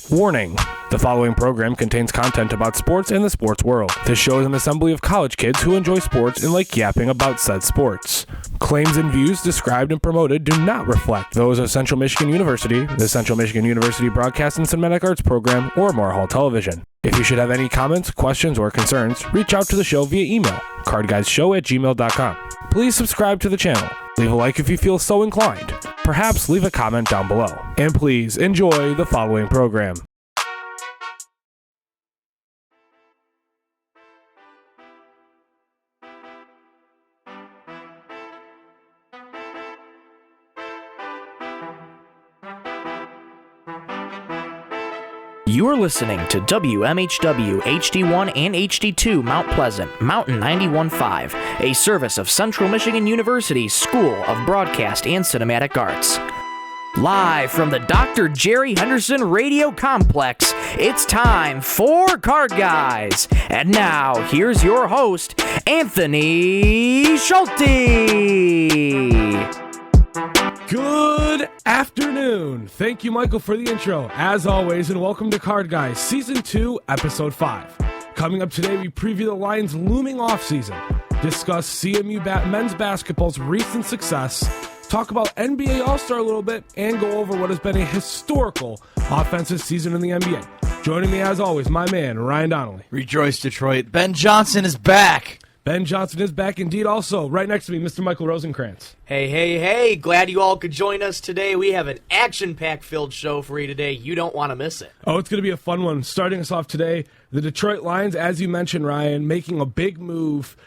Warning. The following program contains content about sports and the sports world. This show is an assembly of college kids who enjoy sports and like yapping about said sports. Claims and views described and promoted do not reflect those of Central Michigan University, the Central Michigan University Broadcast and Cinematic Arts Program, or Moore Hall Television. If you should have any comments, questions, or concerns, reach out to the show via email, cardguyshow@gmail.com. Please subscribe to the channel. Leave a like if you feel so inclined. Perhaps leave a comment down below. And please enjoy the following program. You are listening to WMHW HD1 and HD2 Mount Pleasant, Mountain 91.5, a service of Central Michigan University School of Broadcast and Cinematic Arts. Live from the Dr. Jerry Henderson Radio Complex, it's time for Card Guys. And now, here's your host, Anthony Schulte. Good afternoon. Thank you, Michael, for the intro, as always, and welcome to Card Guys, Season 2, Episode 5. Coming up today, we preview the Lions' looming offseason, discuss CMU men's basketball's recent success, talk about NBA All-Star a little bit, and go over what has been a historical offensive season in the NBA. Joining me, as always, my man, Ryan Donnelly. Rejoice, Detroit. Ben Johnson is back. Ben Johnson is back indeed. Also, right next to me, Mr. Michael Rosenkranz. Hey. Glad you all could join us today. We have an action-packed filled show for you today. You don't want to miss it. Oh, it's going to be a fun one. Starting us off today, the Detroit Lions, as you mentioned, Ryan, making a big move.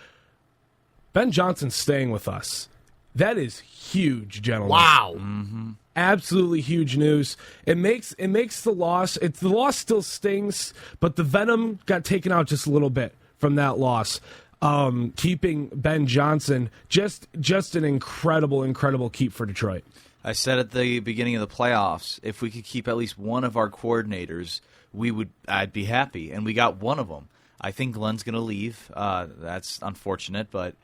Ben Johnson's staying with us. That is huge, gentlemen. Wow. Mm-hmm. Absolutely huge news. It makes the loss. The loss still stings, but the venom got taken out just a little bit from that loss. Keeping Ben Johnson, just an incredible keep for Detroit. I said at the beginning of the playoffs, if we could keep at least one of our coordinators, I'd be happy. And we got one of them. I think Glenn's going to leave. That's unfortunate, but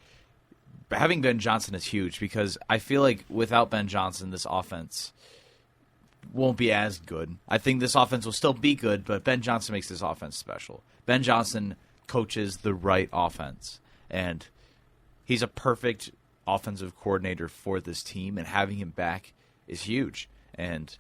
having Ben Johnson is huge because I feel like without Ben Johnson, this offense won't be as good. I think this offense will still be good, but Ben Johnson makes this offense special. Ben Johnson coaches the right offense, and he's a perfect offensive coordinator for this team, and having him back is huge. And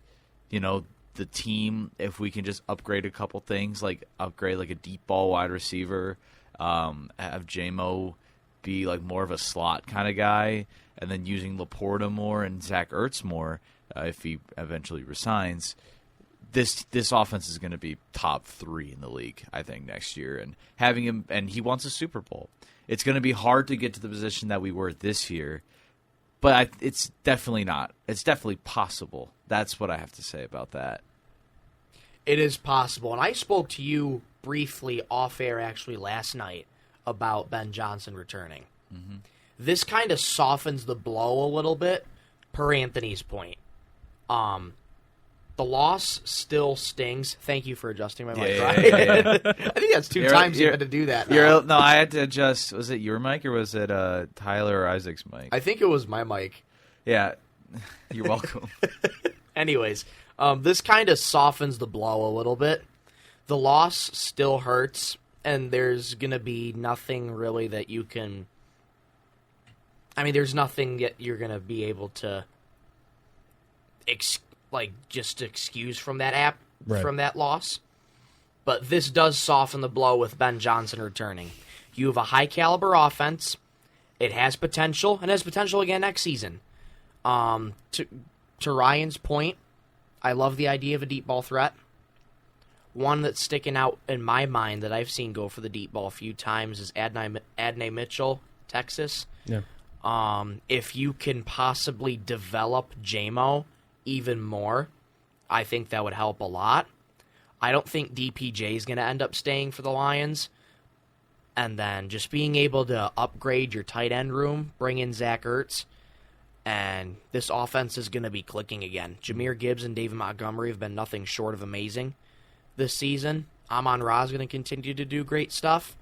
the team, if we can just upgrade a couple things, like upgrade like a deep ball wide receiver, have J-Mo be like more of a slot kind of guy, and then using Laporta more and Zach Ertz more if he eventually resigns. This offense is going to be top 3 in the league, I think, next year. And having him, and he wants a Super Bowl. It's going to be hard to get to the position that we were this year, but it's definitely not. It's definitely possible. That's what I have to say about that. It is possible. And I spoke to you briefly off air actually last night about Ben Johnson returning. Mm-hmm. This kind of softens the blow a little bit, per Anthony's point. The loss still stings. Thank you for adjusting my mic. Yeah. I think that's two times you've had to do that now. No, I had to adjust. Was it your mic or was it Tyler or Isaac's mic? I think it was my mic. Yeah. You're welcome. Anyways, this kind of softens the blow a little bit. The loss still hurts, and there's going to be nothing really that you can... there's nothing that you're going to be able to... just excuse from that from that loss. But this does soften the blow with Ben Johnson returning. You have a high-caliber offense. It has potential, and has potential again next season. To Ryan's point, I love the idea of a deep ball threat. One that's sticking out in my mind that I've seen go for the deep ball a few times is Adnai Mitchell, Texas. Yeah. If you can possibly develop J-Mo even more, I think that would help a lot. I don't think DPJ is going to end up staying for the Lions. And then just being able to upgrade your tight end room, bring in Zach Ertz, and this offense is going to be clicking again. Jahmyr Gibbs and David Montgomery have been nothing short of amazing this season. Amon-Ra is going to continue to do great stuff.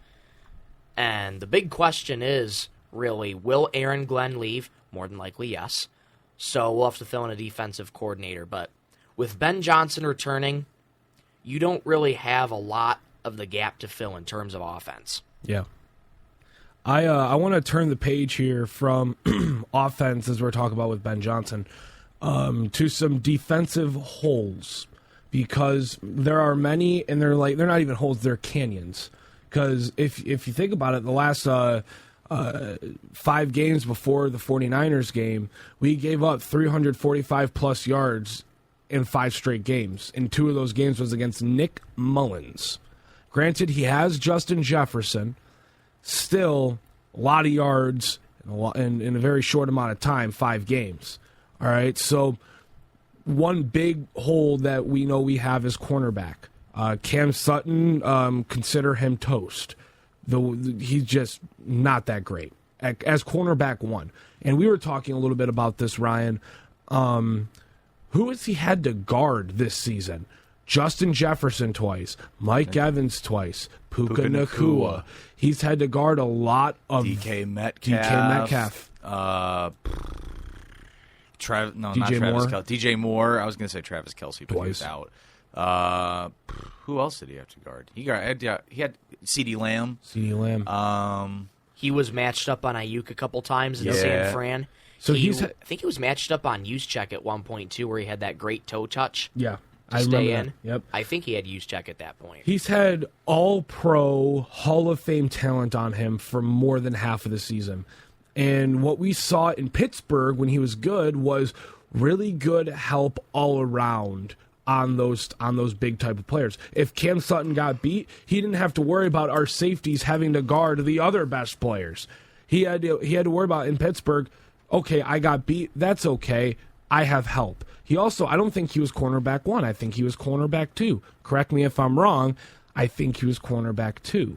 And the big question is, really, will Aaron Glenn leave? More than likely, yes. So we'll have to fill in a defensive coordinator. But with Ben Johnson returning, you don't really have a lot of the gap to fill in terms of offense. Yeah. I want to turn the page here from offense, as we're talking about with Ben Johnson, to some defensive holes, because there are many, and they're not even holes, they're canyons. Because if you think about it, the last 5 games before the 49ers game, we gave up 345-plus yards in 5 straight games. And 2 of those games was against Nick Mullins. Granted, he has Justin Jefferson. Still, a lot of yards in a very short amount of time, 5 games. All right, so one big hole that we know we have is cornerback. Cam Sutton, consider him toast. He's just not that great as cornerback 1. And we were talking a little bit about this, Ryan. Who has he had to guard this season? Justin Jefferson twice, Mike Evans twice, Puka Nacua. He's had to guard a lot of DK Metcalf. DJ Moore. I was going to say Travis Kelce, but he was out. Who else did he have to guard? He had CeeDee Lamb. He was matched up on Ayuk a couple times in San Fran. So I think he was matched up on Juszczyk at one point too, where he had that great toe touch. Yeah. I stay in. Yep. I think he had Juszczyk at that point. He's had all-pro, Hall of Fame talent on him for more than half of the season. And what we saw in Pittsburgh when he was good was really good help all around on those big type of players. If Cam Sutton got beat, he didn't have to worry about our safeties having to guard the other best players. He had to worry about in Pittsburgh, okay, I got beat, that's okay, I have help. He also, I don't think he was cornerback 1. I think he was cornerback 2. Correct me if I'm wrong. I think he was cornerback 2.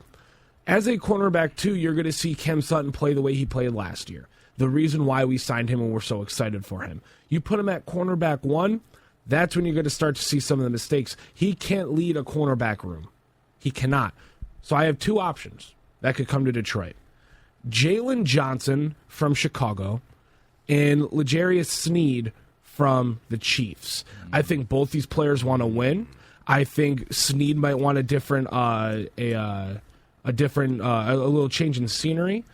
As a cornerback 2, you're going to see Cam Sutton play the way he played last year. The reason why we signed him and we're so excited for him. You put him at cornerback 1, that's when you're going to start to see some of the mistakes. He can't lead a cornerback room. He cannot. So I have 2 options that could come to Detroit. Jalen Johnson from Chicago and L'Jarius Sneed from the Chiefs. I think both these players want to win. I think Sneed might want a little change in scenery,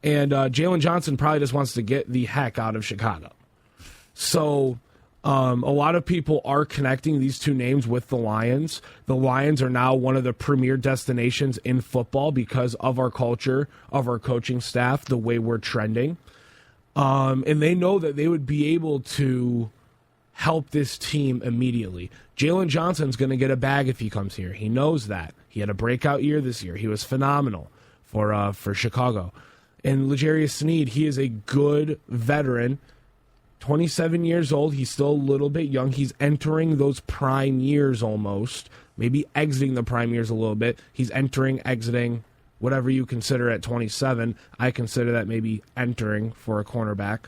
and Jalen Johnson probably just wants to get the heck out of Chicago. So a lot of people are connecting these 2 names with the Lions. The Lions are now one of the premier destinations in football because of our culture, of our coaching staff, the way we're trending. And they know that they would be able to help this team immediately. Jalen Johnson's going to get a bag if he comes here. He knows that. He had a breakout year this year. He was phenomenal for Chicago. And L'Jarius Sneed, he is a good veteran, 27 years old. He's still a little bit young. He's entering those prime years almost, maybe exiting the prime years a little bit. He's exiting, whatever you consider at 27. I consider that maybe entering for a cornerback.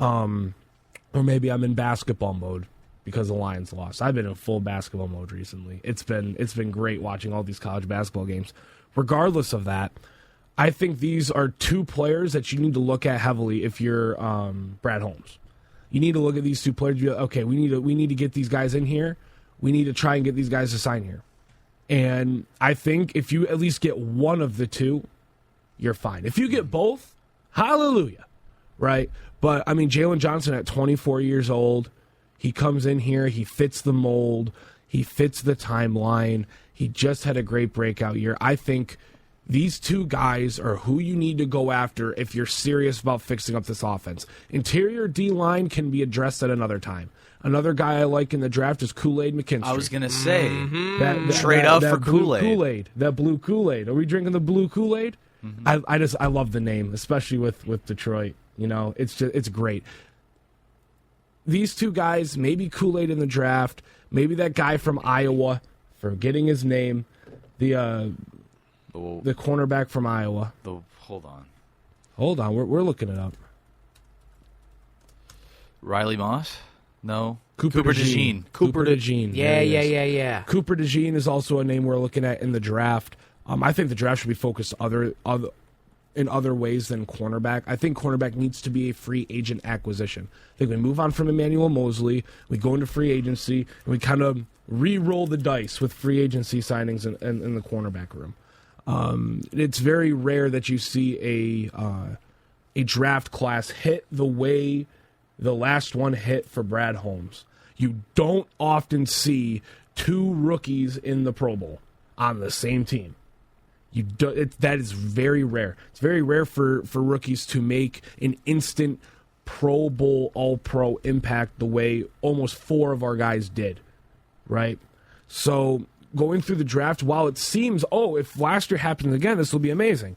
Or maybe I'm in basketball mode because the Lions lost. I've been in full basketball mode recently. It's been great watching all these college basketball games. Regardless of that, I think these are 2 players that you need to look at heavily if you're Brad Holmes. You need to look at these 2 players and be like, okay, we need to get these guys in here. We need to try and get these guys to sign here. And I think if you at least get one of the 2, you're fine. If you get both, hallelujah, right? But, I mean, Jalen Johnson at 24 years old, he comes in here, he fits the mold, he fits the timeline, he just had a great breakout year. I think these 2 guys are who you need to go after if you're serious about fixing up this offense. Interior D-line can be addressed at another time. Another guy I like in the draft is Kool-Aid McKinstry. I was going to say, trade up for Kool-Aid. That blue Kool-Aid. Are we drinking the blue Kool-Aid? Mm-hmm. I love the name, especially with Detroit. You know, it's great. These 2 guys, maybe Kool-Aid in the draft, maybe that guy from Iowa, forgetting his name, the cornerback from Iowa. Hold on, we're looking it up. Riley Moss? No. Cooper DeJean. Cooper DeJean. Yeah. Cooper DeJean is also a name we're looking at in the draft. I think the draft should be focused in other ways than cornerback. I think cornerback needs to be a free agent acquisition. I think we move on from Emmanuel Mosley, we go into free agency, and we kind of re-roll the dice with free agency signings in the cornerback room. It's very rare that you see a draft class hit the way the last one hit for Brad Holmes. You don't often see two rookies in the Pro Bowl on the same team. That is very rare. It's very rare for rookies to make an instant Pro Bowl All-Pro impact the way almost 4 of our guys did, right? So going through the draft, while it seems, if last year happens again, this will be amazing.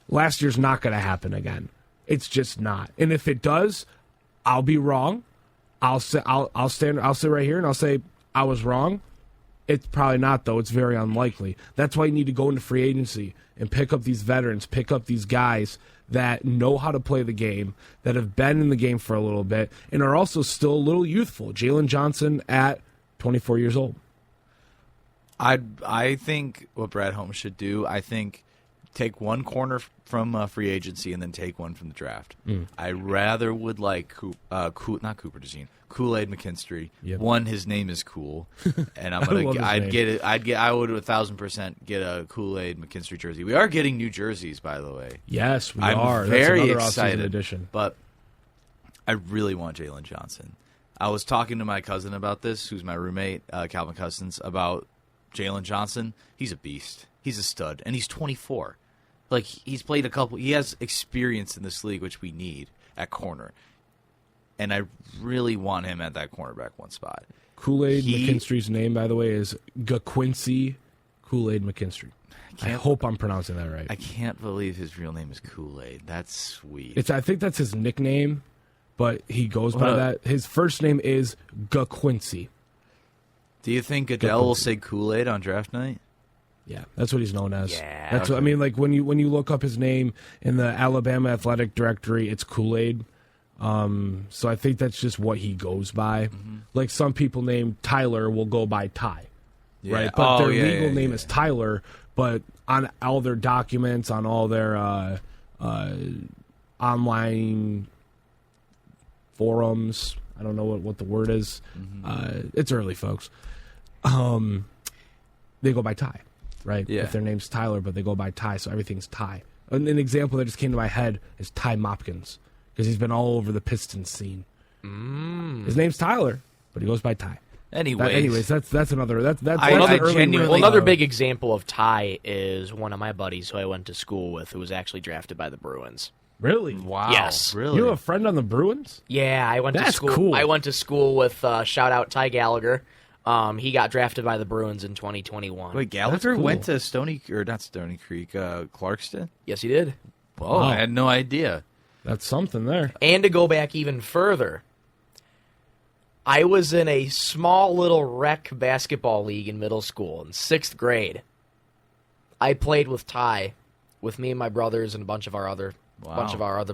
Last year's not going to happen again. It's just not. And if it does, I'll be wrong. I'll sit right here and I'll say I was wrong. It's probably not, though. It's very unlikely. That's why you need to go into free agency and pick up these veterans, pick up these guys that know how to play the game, that have been in the game for a little bit, and are also still a little youthful. Jalen Johnson at 24 years old. I think what Brad Holmes should do, I think take one corner from free agency and then take one from the draft. I rather would like not Cooper DeJean, Kool-Aid McKinstry. Yep. One, his name is cool, and I would 1,000% get a Kool-Aid McKinstry jersey. We are getting new jerseys, by the way. Yes, we I'm are. very That's excited. edition. But I really want Jalen Johnson. I was talking to my cousin about this, who's my roommate, Calvin Cousins, about Jalen Johnson. He's a beast. He's a stud, and he's 24. Like, he's played he has experience in this league, which we need at corner. And I really want him at that cornerback one spot. Kool-Aid McKinstry's name, by the way, is Gaquincy Kool-Aid McKinstry. I hope I'm pronouncing that right. I can't believe his real name is Kool-Aid. That's sweet. I think that's his nickname, but he goes by that. His first name is Gaquincy. Do you think Goodell will say Kool-Aid on draft night? Yeah, that's what he's known as. Yeah. That's what I mean. Like when you look up his name in the Alabama athletic directory, it's Kool-Aid. So I think that's just what he goes by. Mm-hmm. Like some people named Tyler will go by Ty, right? But their legal name is Tyler. But on all their documents, on all their online forums, I don't know what the word is. Mm-hmm. It's early, folks. They go by Ty. Right? Yeah. If their name's Tyler, but they go by Ty, so everything's Ty. An example that just came to my head is Ty Mopkins, because he's been all over the Pistons scene. His name's Tyler, but he goes by Ty. Anyways, that's another another big example of Ty is one of my buddies who I went to school with, who was actually drafted by the Bruins. Really? Wow. Yes. Really? You have a friend on the Bruins? Yeah, I went to school. Cool. I went to school with shout out Ty Gallagher. He got drafted by the Bruins in 2021. Wait, Gallagher went to not Stony Creek, Clarkston? Yes, he did. Whoa, I had no idea. That's something there. And to go back even further, I was in a small little rec basketball league in middle school in 6th grade. I played with Ty, with me and my brothers and a bunch of our other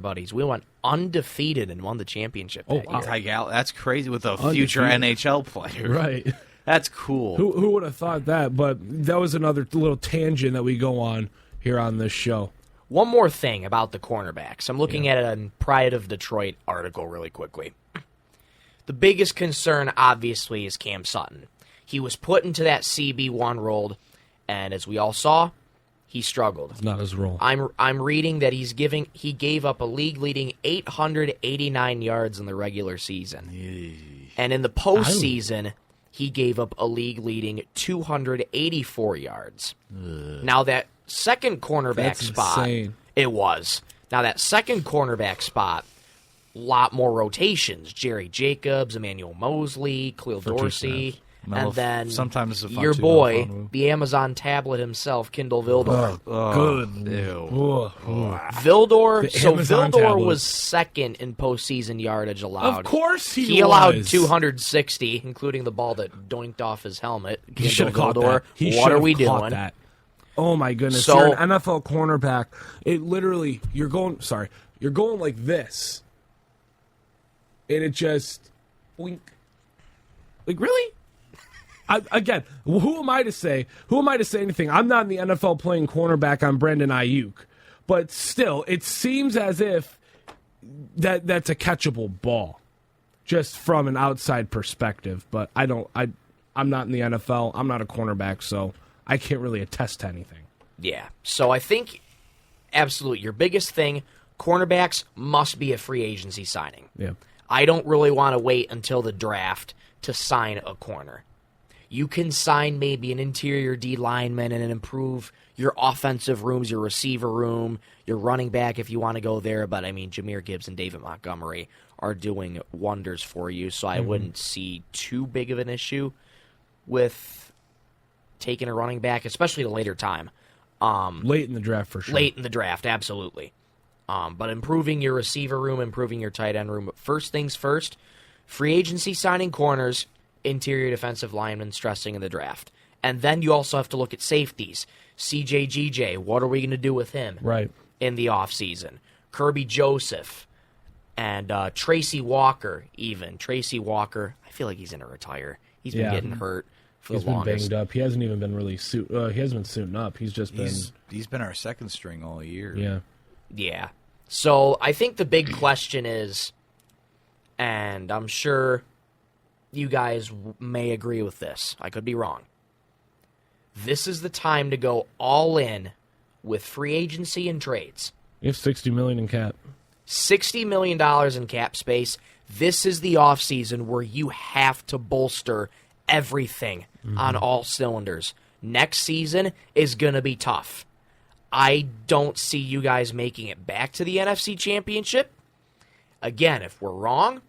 buddies. We went undefeated and won the championship that year. Ty that's crazy with a future NHL player. Right. That's cool. Who would have thought that? But that was another little tangent that we go on here on this show. One more thing about the cornerbacks. I'm looking at a Pride of Detroit article really quickly. The biggest concern, obviously, is Cam Sutton. He was put into that CB1 role, and as we all saw, he struggled. It's not his role. I'm reading that he gave up a league-leading 889 yards in the regular season. And in the postseason, he gave up a league-leading 284 yards. Now, that second cornerback spot... insane. It was. Now, that second cornerback spot, a lot more rotations. Jerry Jacobs, Emmanuel Mosley, Khalil Dorsey... And then sometimes your boy, the Amazon tablet himself, Kindle Vildor. Good. Vildor was second in postseason yardage allowed. Of course he was. He allowed 260, including the ball that doinked off his helmet. He should have caught that. What are we doing? That. Oh my goodness! So, you're an NFL cornerback. It literally, you're going like this, and it just, boink. Like really? Again, who am I to say? Who am I to say anything? I'm not in the NFL playing cornerback on Brandon Ayuk, But still, it seems as if that's a catchable ball, just from an outside perspective. But I'm not in the NFL. I'm not a cornerback, so I can't really attest to anything. Yeah. So I think, absolutely, your biggest thing, cornerbacks must be a free agency signing. Yeah. I don't really want to wait until the draft to sign a corner. You can sign maybe an interior D lineman and improve your offensive rooms, your receiver room, your running back if you want to go there. But, I mean, Jahmyr Gibbs and David Montgomery are doing wonders for you, so I wouldn't see too big of an issue with taking a running back, especially at a later time. Late in the draft, for sure. Late in the draft, absolutely. But improving your receiver room, improving your tight end room. But first things first, free agency signing corners, interior defensive linemen stressing in the draft. And then you also have to look at safeties. CJ, what are we going to do with him in the offseason? Kirby Joseph and Tracy Walker, even. Tracy Walker, I feel like he's going to retire. He's been getting hurt for the longest. He's been banged up. He hasn't even been really he hasn't been suiting up. He's been our second string all year. Yeah. Yeah. So I think the big question is, and I'm sure you guys may agree with this. I could be wrong. This is the time to go all in with free agency and trades. You have $60 million in cap. $60 million in cap space. This is the offseason where you have to bolster everything on all cylinders. Next season is going to be tough. I don't see you guys making it back to the NFC Championship. Again, if we're wrong,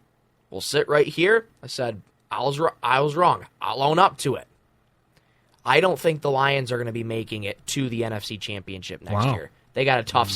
we'll sit right here. I said, I was wrong. I'll own up to it. I don't think the Lions are going to be making it to the NFC Championship next year. They got a tough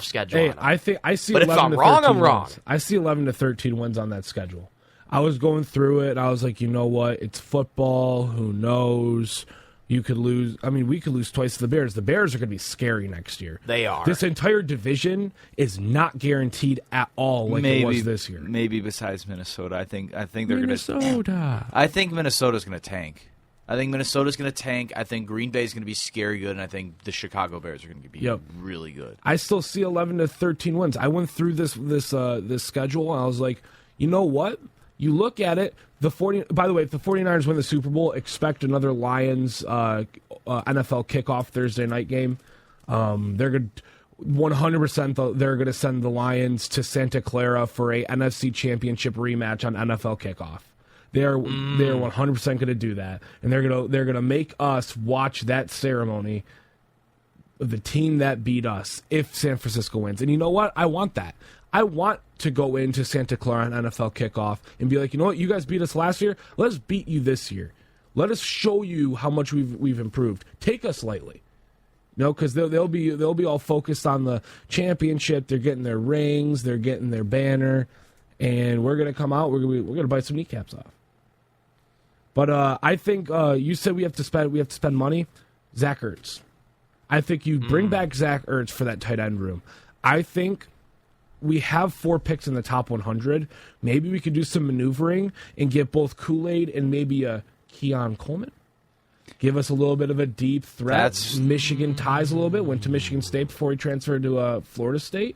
schedule. Hey, on them. I see. But if I'm wrong, I'm wrong. I see 11 to 13 wins on that schedule. I was going through it. I was like, you know what? It's football. Who knows? You could lose. I mean, we could lose twice to the Bears. The Bears are going to be scary next year. They are. This entire division is not guaranteed at all like it was this year. Maybe besides Minnesota. I think they're going to. Minnesota. I think Minnesota's going to tank. I think Green Bay's going to be scary good, and I think the Chicago Bears are going to be really good. I still see 11 to 13 wins. I went through this schedule, and I was like, you know what? You look at it. By the way, if the 49ers win the Super Bowl, expect another Lions NFL kickoff Thursday night game. They're going 100%. They're going to send the Lions to Santa Clara for a NFC Championship rematch on NFL kickoff. They're 100% going to do that, and they're going to make us watch that ceremony of the team that beat us if San Francisco wins. And you know what? I want that. I want to go into Santa Clara on NFL kickoff and be like, you know what? You guys beat us last year. Let's beat you this year. Let us show you how much we've improved. Take us lightly. No, because they'll be all focused on the championship. They're getting their rings. They're getting their banner, and we're gonna come out. We're gonna bite some kneecaps off. But I think you said we have to spend money. Zach Ertz. I think you bring back Zach Ertz for that tight end room. I think we have 4 picks in the top 100. Maybe we could do some maneuvering and get both Kool-Aid and maybe a Keon Coleman. Give us a little bit of a deep threat. Michigan ties a little bit. Went to Michigan State before he transferred to Florida State.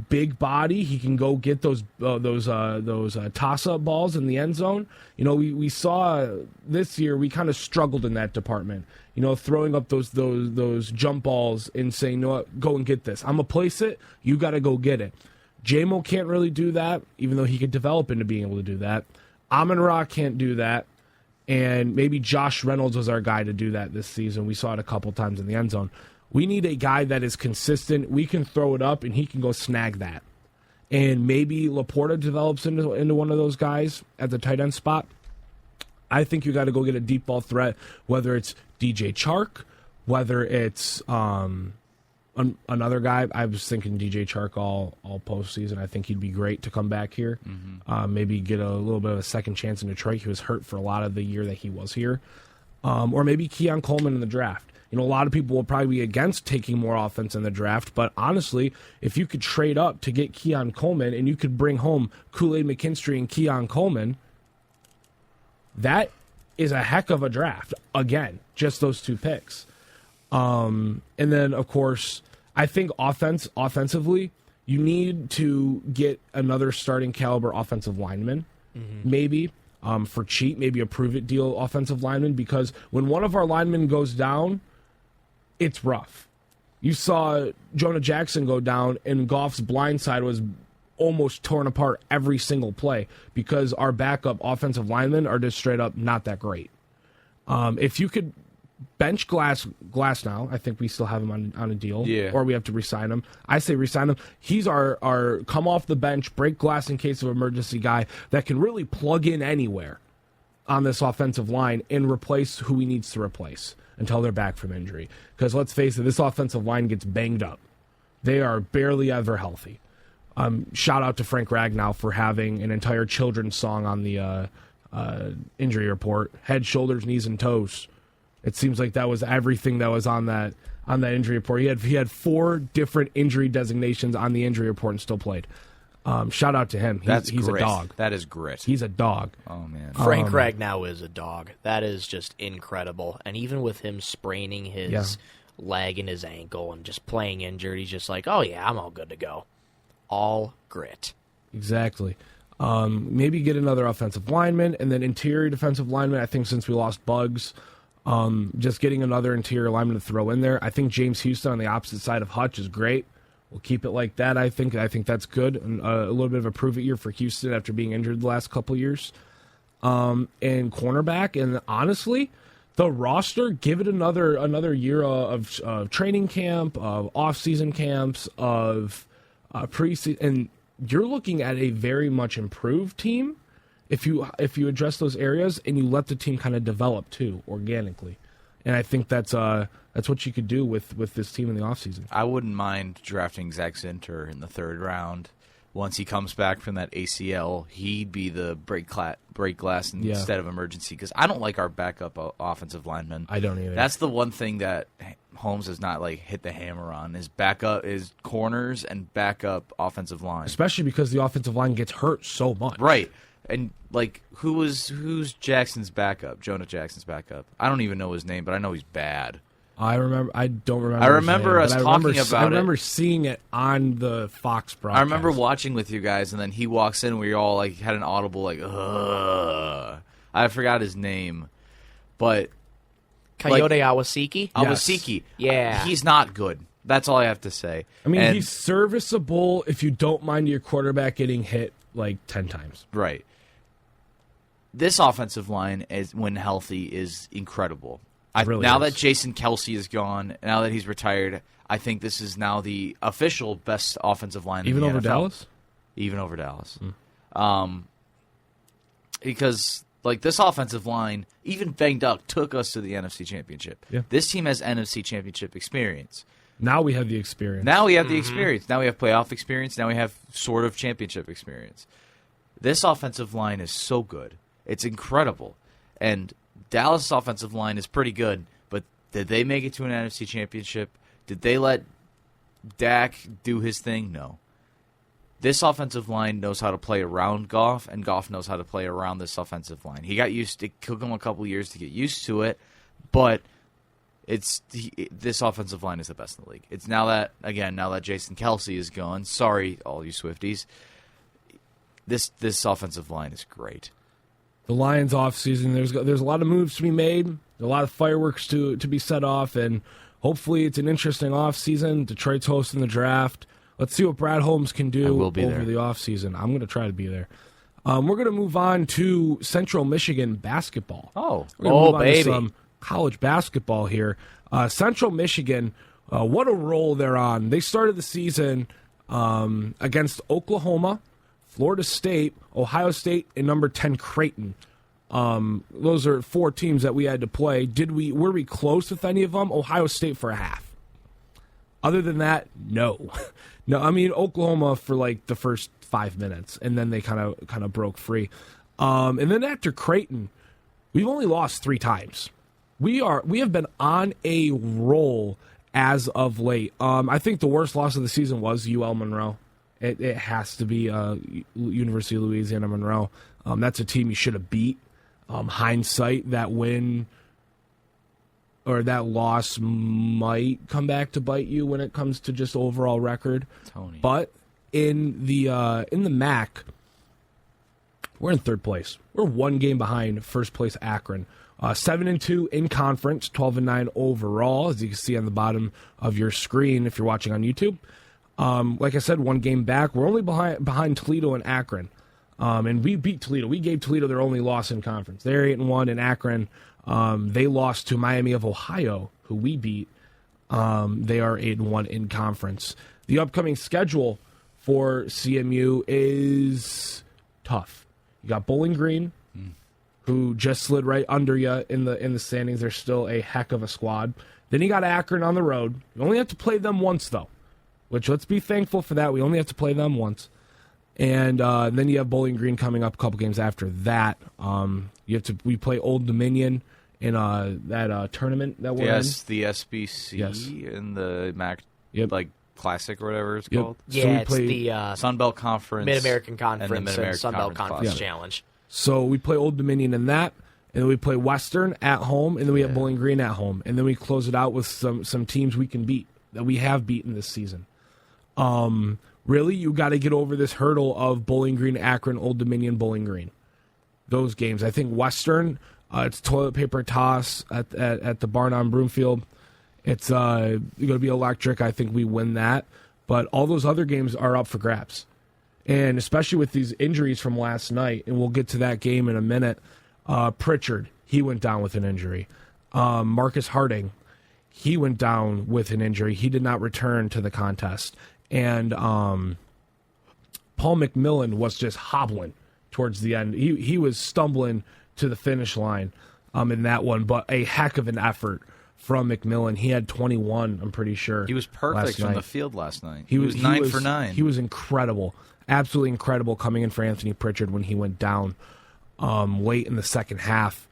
Big body, he can go get those toss-up balls in the end zone. You know, we saw this year we kind of struggled in that department. You know, throwing up those jump balls and saying, you know what, go and get this. I'm gonna place it. You got to go get it. J-Mo can't really do that, even though he could develop into being able to do that. Amon-Ra can't do that, and maybe Josh Reynolds was our guy to do that this season. We saw it a couple times in the end zone. We need a guy that is consistent. We can throw it up, and he can go snag that. And maybe Laporta develops into one of those guys at the tight end spot. I think you got to go get a deep ball threat, whether it's DJ Chark, whether it's another guy. I was thinking DJ Chark all postseason. I think he'd be great to come back here. Maybe get a little bit of a second chance in Detroit. He was hurt for a lot of the year that he was here. Or maybe Keon Coleman in the draft. You know, a lot of people will probably be against taking more offense in the draft, but honestly, if you could trade up to get Keon Coleman and you could bring home Kool-Aid McKinstry and Keon Coleman, that is a heck of a draft. Again, just those 2 picks. And then, of course, I think offensively, you need to get another starting caliber offensive lineman, maybe, for cheap, maybe a prove-it deal offensive lineman, because when one of our linemen goes down, it's rough. You saw Jonah Jackson go down, and Goff's blind side was almost torn apart every single play because our backup offensive linemen are just straight up not that great. If you could bench Glass now, I think we still have him on a deal, or we have to re-sign him. I say re-sign him. He's our come off the bench, break glass in case of emergency guy that can really plug in anywhere on this offensive line and replace who he needs to replace until they're back from injury. Because let's face it, this offensive line gets banged up. They are barely ever healthy. Shout out to Frank Ragnow for having an entire children's song on the injury report. Head, shoulders, knees, and toes. It seems like that was everything that was on that injury report. He had 4 different injury designations on the injury report and still played. Shout out to him. He's a dog. That is grit. He's a dog. Oh, man. Frank Ragnow is a dog. That is just incredible. And even with him spraining his leg and his ankle and just playing injured, he's just like, oh, yeah, I'm all good to go. All grit. Exactly. Maybe get another offensive lineman, and then interior defensive lineman. I think since we lost Bugs, just getting another interior lineman to throw in there. I think James Houston on the opposite side of Hutch is great. We'll keep it like that. I think that's good. And a little bit of a prove-it year for Houston after being injured the last couple years. And cornerback, and honestly, the roster, give it another year of training camp, of off-season camps, of preseason, and you're looking at a very much improved team if you address those areas and you let the team kind of develop too organically. And I think that's what you could do with this team in the offseason. I wouldn't mind drafting Zach Zinter in the 3rd round. Once he comes back from that ACL, he'd be the break glass instead of emergency, because I don't like our backup offensive linemen. I don't either. That's the one thing that Holmes has not hit the hammer on, is corners and backup offensive line. Especially because the offensive line gets hurt so much. Right. And who's Jackson's backup? Jonah Jackson's backup. I don't even know his name, but I know he's bad. I don't remember. I remember seeing it on the Fox broadcast. I remember watching with you guys, and then he walks in, and we all had an audible ugh. I forgot his name, but Coyote Awasiki. Awasiki. Yeah, he's not good. That's all I have to say. I mean, he's serviceable if you don't mind your quarterback getting hit 10 times. Right. This offensive line, when healthy, is incredible. That Jason Kelsey is gone, now that he's retired, I think this is now the official best offensive line even in the over NFL. Dallas? Even over Dallas. Because this offensive line, even banged up, took us to the NFC Championship. Yeah. This team has NFC Championship experience. Now we have the experience. Now we have the experience. Now we have playoff experience. Now we have sort of championship experience. This offensive line is so good. It's incredible. And Dallas' offensive line is pretty good, but did they make it to an NFC Championship? Did they let Dak do his thing? No. This offensive line knows how to play around Goff, and Goff knows how to play around this offensive line. He got used to it. Took him a couple years to get used to it, but this offensive line is the best in the league. It's now that Jason Kelsey is gone. Sorry, all you Swifties. This offensive line is great. The Lions offseason, there's a lot of moves to be made, a lot of fireworks to be set off, and hopefully it's an interesting offseason. Detroit's hosting the draft. Let's see what Brad Holmes can do over the offseason. I'm going to try to be there. We're going to move on to Central Michigan basketball. We're going to move on to some college basketball here. Central Michigan, what a roll they're on. They started the season against Oklahoma, Florida State, Ohio State, and number 10 Creighton. Those are 4 teams that we had to play. Were we close with any of them? Ohio State for a half. Other than that, no. No, I mean Oklahoma for the first 5 minutes, and then they kind of broke free. And then after Creighton, we've only lost 3 times. We have been on a roll as of late. I think the worst loss of the season was UL Monroe. It has to be University of Louisiana Monroe. That's a team you should have beat. Hindsight, that win or that loss might come back to bite you when it comes to just overall record. Tony. But in the MAC, we're in third place. We're one game behind first place Akron. 7-2 in conference, 12-9 overall, as you can see on the bottom of your screen if you're watching on YouTube. Like I said, one game back. We're only behind Toledo and Akron. And we beat Toledo. We gave Toledo their only loss in conference. They're 8-1 in Akron. They lost to Miami of Ohio, who we beat. They are 8-1 in conference. The upcoming schedule for CMU is tough. You got Bowling Green, who just slid right under you in the standings. They're still a heck of a squad. Then you got Akron on the road. You only have to play them once, though, which let's be thankful for that. We only have to play them once. And then you have Bowling Green coming up a couple games after that. We play Old Dominion in that tournament that we're in. The SBC in the MAC, Yep. like Classic or whatever it's called. Yeah, So we it's play the Sun Belt Conference, Mid-American Conference and the Mid-American Sun Belt Conference Classic. Challenge. So we play Old Dominion in that, and then we play Western at home, and then we have Bowling Green at home, and then we close it out with some teams we can beat that we have beaten this season. Really, you got to get over this hurdle of Bowling Green, Akron, Old Dominion, Bowling Green. Those games. I think Western, it's toilet paper toss at the barn on Broomfield. It's going to be electric. I think we win that. But all those other games are up for grabs. And especially with these injuries from last night, and we'll get to that game in a minute. Pritchard, he went down with an injury. Marcus Harding, he went down with an injury. He did not return to the contest. And Paul McMillan was just hobbling towards the end. He was stumbling to the finish line in that one, but a heck of an effort from McMillan. He had 21, I'm pretty sure. He was perfect from the field last night. He was 9 for 9. He was incredible. Absolutely incredible coming in for Anthony Pritchard when he went down late in the second half.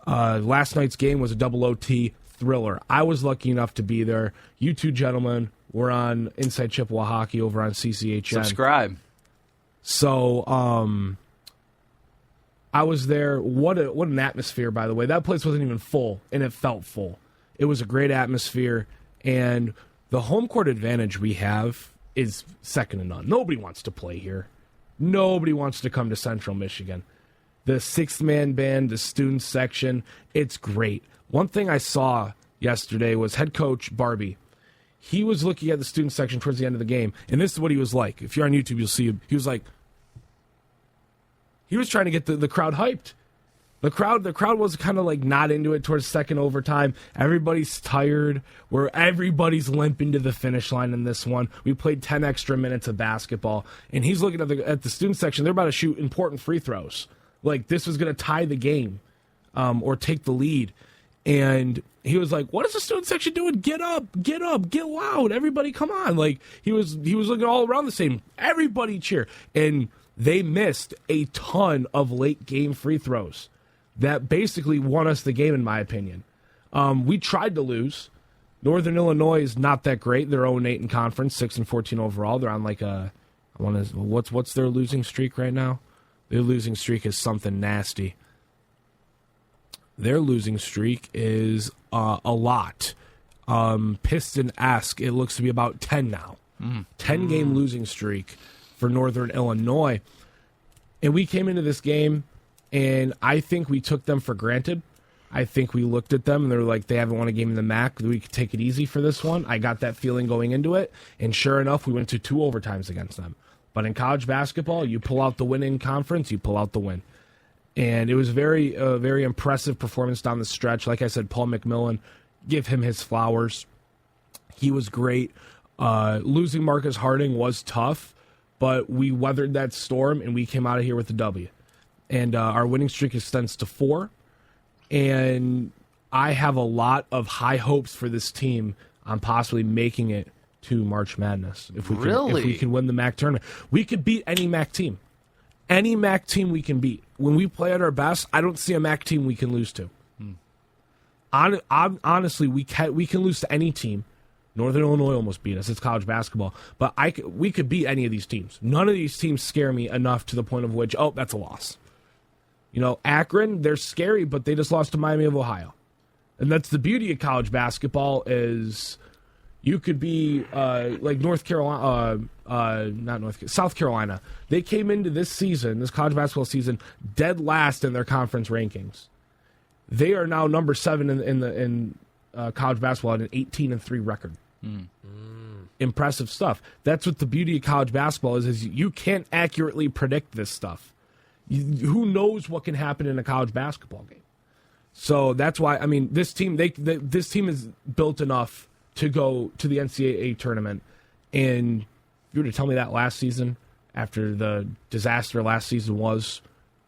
Last night's game was a double OT thriller. I was lucky enough to be there. You two gentlemen were on Inside Chippewa Hockey over on CCHN. Subscribe. So I was there. What an atmosphere, by the way. That place wasn't even full, and it felt full. It was a great atmosphere, and the home court advantage we have is second to none. Nobody wants to play here. Nobody wants to come to Central Michigan. The sixth-man band, the student section, it's great. One thing I saw yesterday was head coach Barbie. He was looking at the student section towards the end of the game, and this is what he was like. If you're on YouTube, you'll see him. He was like, he was trying to get the crowd hyped. The crowd was kind of like not into it towards second overtime. Everybody's tired. Everybody's limping to the finish line in this one. We played 10 extra minutes of basketball, and he's looking at the student section. They're about to shoot important free throws. Like this was going to tie the game or take the lead. And he was like, what is the student section doing? Get up, get loud. Everybody come on. Like he was looking all around the same. Everybody cheer. And they missed a ton of late game free throws that basically won us the game, in my opinion. We tried to lose. Northern Illinois is not that great. They're 0-8 in conference, 6-14 overall. They're on like what's their losing streak right now? Their losing streak is something nasty. Their losing streak is a lot. Piston-esque. It looks to be about 10 now. 10-game losing streak for Northern Illinois. And we came into this game, and I think we took them for granted. I think we looked at them, and they were like, they haven't won a game in the MAC. We could take it easy for this one. I got that feeling going into it. And sure enough, we went to 2 overtimes against them. But in college basketball, you pull out the win in conference, you pull out the win. And it was very impressive performance down the stretch. Like I said, Paul McMillan, give him his flowers. He was great. Losing Marcus Harding was tough, but we weathered that storm, and we came out of here with a W. And our winning streak extends to 4. And I have a lot of high hopes for this team on possibly making it to March Madness. If we can win the MAC tournament. We could beat any MAC team. Any MAC team we can beat. When we play at our best, I don't see a MAC team we can lose to. Honestly, we can lose to any team. Northern Illinois almost beat us. It's college basketball. But we could beat any of these teams. None of these teams scare me enough to the point of which, that's a loss. You know, Akron, they're scary, but they just lost to Miami of Ohio. And that's the beauty of college basketball is you could be like South Carolina. They came into this season, this college basketball season, dead last in their conference rankings. They are now number 7 in college basketball at an 18-3 record. Impressive stuff. That's what the beauty of college basketball is you can't accurately predict this stuff. Who knows what can happen in a college basketball game? So that's why, I mean, this team this team is built enough to go to the NCAA tournament. And if you were to tell me that last season, after the disaster last season was,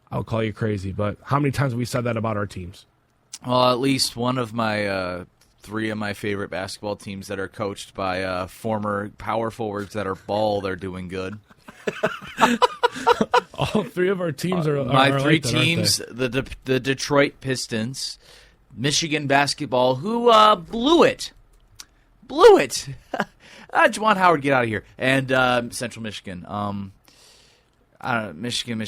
I would call you crazy. But how many times have we said that about our teams? Well, at least one of my 3 of my favorite basketball teams that are coached by former power forwards that are bald are doing good. All 3 of our teams are my are 3 like that, teams: the Detroit Pistons, Michigan basketball, who blew it. Juwan Howard, get out of here, and Central Michigan. I don't know, Michigan.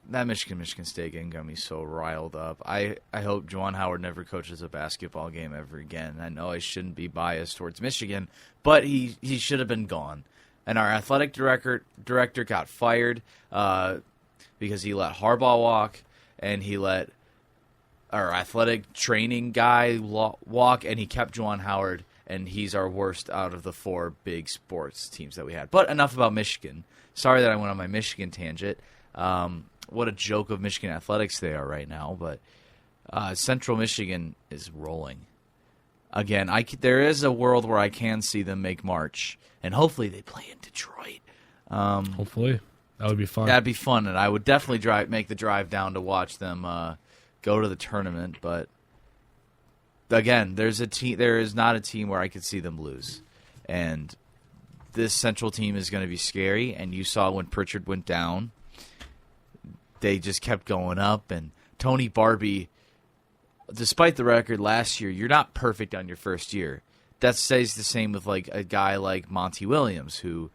That Michigan State game got me so riled up. I hope Juwan Howard never coaches a basketball game ever again. I know I shouldn't be biased towards Michigan, but he should have been gone. And our athletic director got fired because he let Harbaugh walk, and he let our athletic training guy walk, and he kept Juwan Howard, and he's our worst out of the 4 big sports teams that we had. But enough about Michigan. Sorry that I went on my Michigan tangent. What a joke of Michigan athletics they are right now, but Central Michigan is rolling. Again, there is a world where I can see them make March, and hopefully they play in Detroit. Hopefully. That would be fun. That'd be fun, and I would definitely make the drive down to watch them go to the tournament. But again, there is not a team where I could see them lose, and this Central team is going to be scary. And you saw when Pritchard went down, they just kept going up. And Tony Barbie, despite the record last year, you're not perfect on your first year. That stays the same with like a guy like Monty Williams, who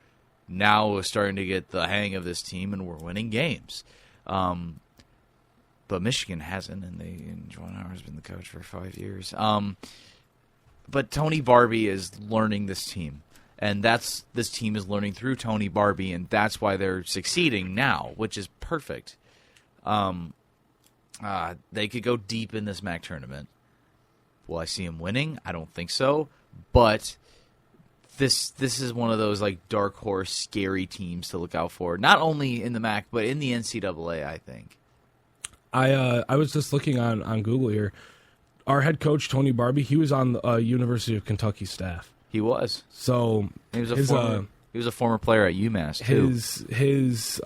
now is starting to get the hang of this team, and we're winning games. But Michigan hasn't, and Juwan Howard's been the coach for 5 years. But Tony Barbie is learning this team, and this team is learning through Tony Barbie, and that's why they're succeeding now, which is perfect. They could go deep in this MAC tournament. Will I see them winning? I don't think so. But this is one of those like dark horse, scary teams to look out for. Not only in the MAC, but in the NCAA, I think. I was just looking on Google here. Our head coach, Tony Barbie, he was on the University of Kentucky staff. He was. So he was a former player at UMass too. His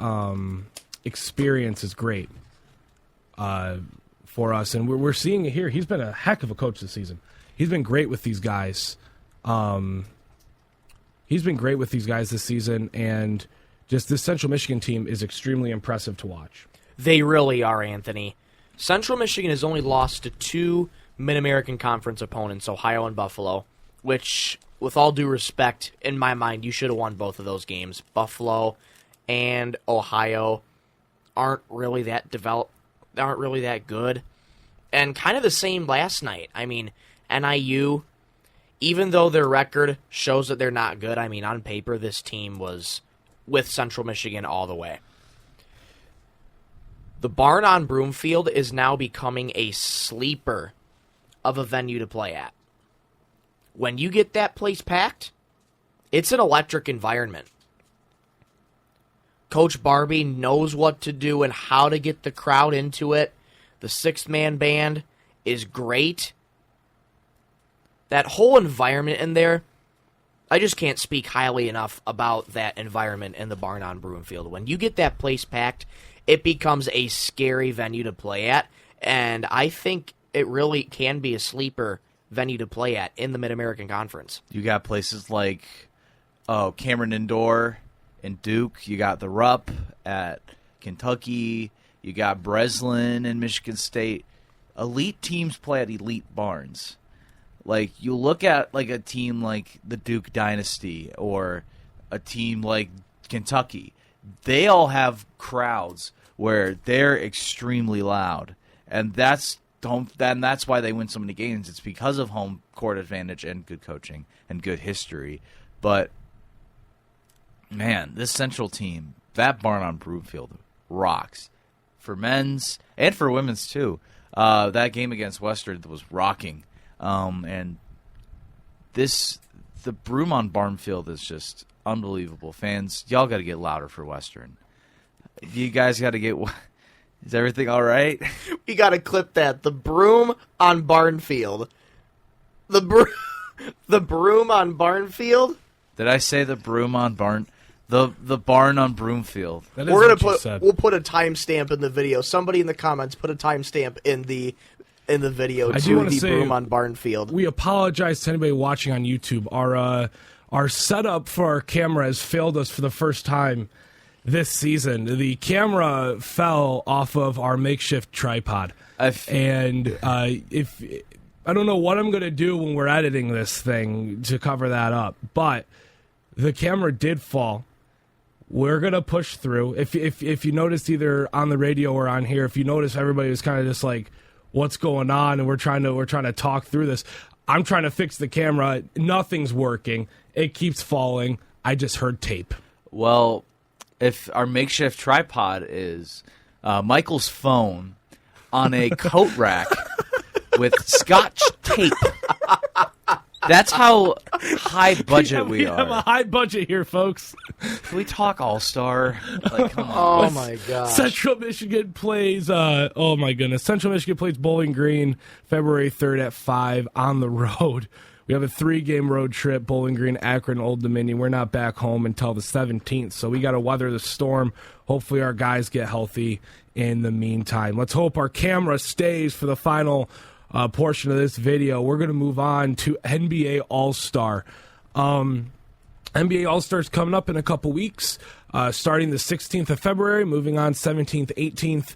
experience is great for us, and we're seeing it here. He's been a heck of a coach this season. He's been great with these guys. He's been great with these guys this season, and just this Central Michigan team is extremely impressive to watch. They really are, Anthony. Central Michigan has only lost to 2 Mid-American Conference opponents, Ohio and Buffalo, which, with all due respect, in my mind, you should have won both of those games. Buffalo and Ohio aren't really that good. And kind of the same last night. I mean, NIU, even though their record shows that they're not good, I mean, on paper, this team was with Central Michigan all the way. The Barn on Broomfield is now becoming a sleeper of a venue to play at. When you get that place packed, it's an electric environment. Coach Barbie knows what to do and how to get the crowd into it. The 6-man band is great. That whole environment in there, I just can't speak highly enough about that environment in the Barn on Broomfield. When you get that place packed, it becomes a scary venue to play at, and I think it really can be a sleeper venue to play at in the Mid-American Conference. You got places like Cameron Indoor and Duke. You got the Rupp at Kentucky. You got Breslin and Michigan State. Elite teams play at elite barns. Like, you look at like a team like the Duke Dynasty or a team like Kentucky. They all have crowds where they're extremely loud. And that's that's why they win so many games. It's because of home court advantage and good coaching and good history. But, man, this Central team, that barn on Broomfield rocks. For men's and for women's, too. That game against Western was rocking. And the Broom on Barnfield is just unbelievable. Fans, y'all got to get louder for Western. You guys got to get... Is everything all right? We got to clip that. The Broom on Barnfield. The Broom on Barnfield? Did I say the Broom on Barn? The barn on Broomfield. We'll put a timestamp in the video. Somebody in the comments put a timestamp in the video to the Broom on Barnfield. We apologize to anybody watching on YouTube. Our setup for our camera has failed us for the first time this season. The camera fell off of our makeshift tripod. And if I don't know what I'm going to do when we're editing this thing to cover that up, but the camera did fall. We're going to push through. If you noticed either on the radio or on here, if you notice everybody was kind of just like, what's going on? And we're trying to talk through this. I'm trying to fix the camera. Nothing's working. It keeps falling. I just heard tape. Well, if our makeshift tripod is Michael's phone on a coat rack with Scotch tape. That's how high budget we are. We have a high budget here, folks. Can we talk All-Star? Like, come on. Oh, my gosh. Central Michigan plays, oh, my goodness. Central Michigan plays Bowling Green February 3rd at 5 on the road. We have a 3-game road trip, Bowling Green, Akron, Old Dominion. We're not back home until the 17th, so we got to weather the storm. Hopefully our guys get healthy in the meantime. Let's hope our camera stays for the final portion of this video. We're going to move on to NBA All-Star. NBA All-Star's coming up in a couple weeks, starting the 16th of February, moving on 17th, 18th,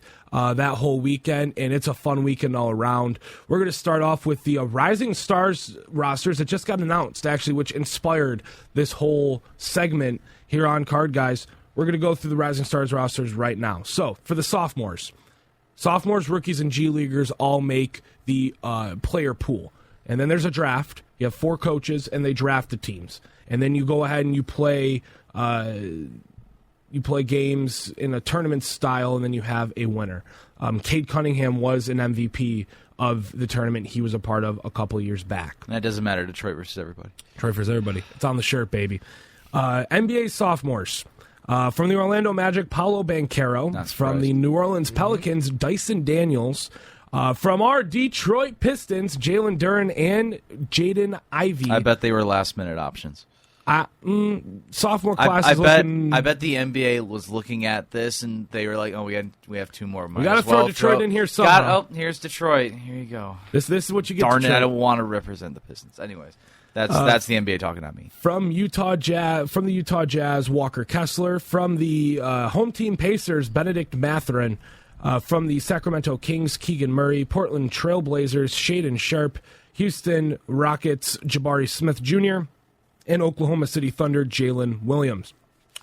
that whole weekend, and it's a fun weekend all around. We're going to start off with the Rising Stars rosters that just got announced, actually, which inspired this whole segment here on Card Guys. We're going to go through the Rising Stars rosters right now. So, for the sophomores, rookies, and G Leaguers all make the player pool. And then there's a draft. You have 4 coaches, and they draft the teams. And then you go ahead and you play games in a tournament style, and then you have a winner. Cade Cunningham was an MVP of the tournament he was a part of a couple of years back. That doesn't matter. Detroit versus everybody. Detroit versus everybody. It's on the shirt, baby. NBA sophomores. From the Orlando Magic, Paolo Banchero. From the New Orleans Pelicans, Dyson Daniels. From our Detroit Pistons, Jalen Duren and Jaden Ivey. I bet they were last-minute options. Sophomore class I bet the NBA was looking at this and they were like, "Oh, we have 2 more. We got to throw Detroit in here somehow." Here's Detroit. Here you go. This is what you get. Darn it! I don't want to represent the Pistons. Anyways, that's the NBA talking at me. From the Utah Jazz, Walker Kessler. From the home team Pacers, Benedict Mathurin. From the Sacramento Kings, Keegan Murray. Portland Trailblazers, Shaedon Sharpe. Houston Rockets, Jabari Smith Jr. And Oklahoma City Thunder, Jalen Williams.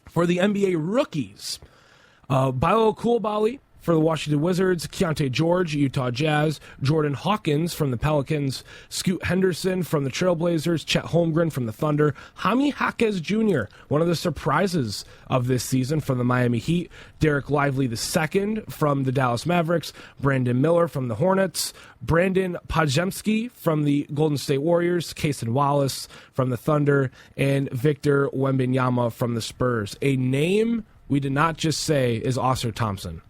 For the NBA rookies, Bilo Coulibaly for the Washington Wizards, Keontae George, Utah Jazz, Jordan Hawkins from the Pelicans, Scoot Henderson from the Trailblazers, Chet Holmgren from the Thunder, Jaime Jaquez Jr., one of the surprises of this season from the Miami Heat, Derek Lively II from the Dallas Mavericks, Brandon Miller from the Hornets, Brandon Podziemski from the Golden State Warriors, Cason Wallace from the Thunder, and Victor Wembanyama from the Spurs. A name we did not just say is Ausar Thompson.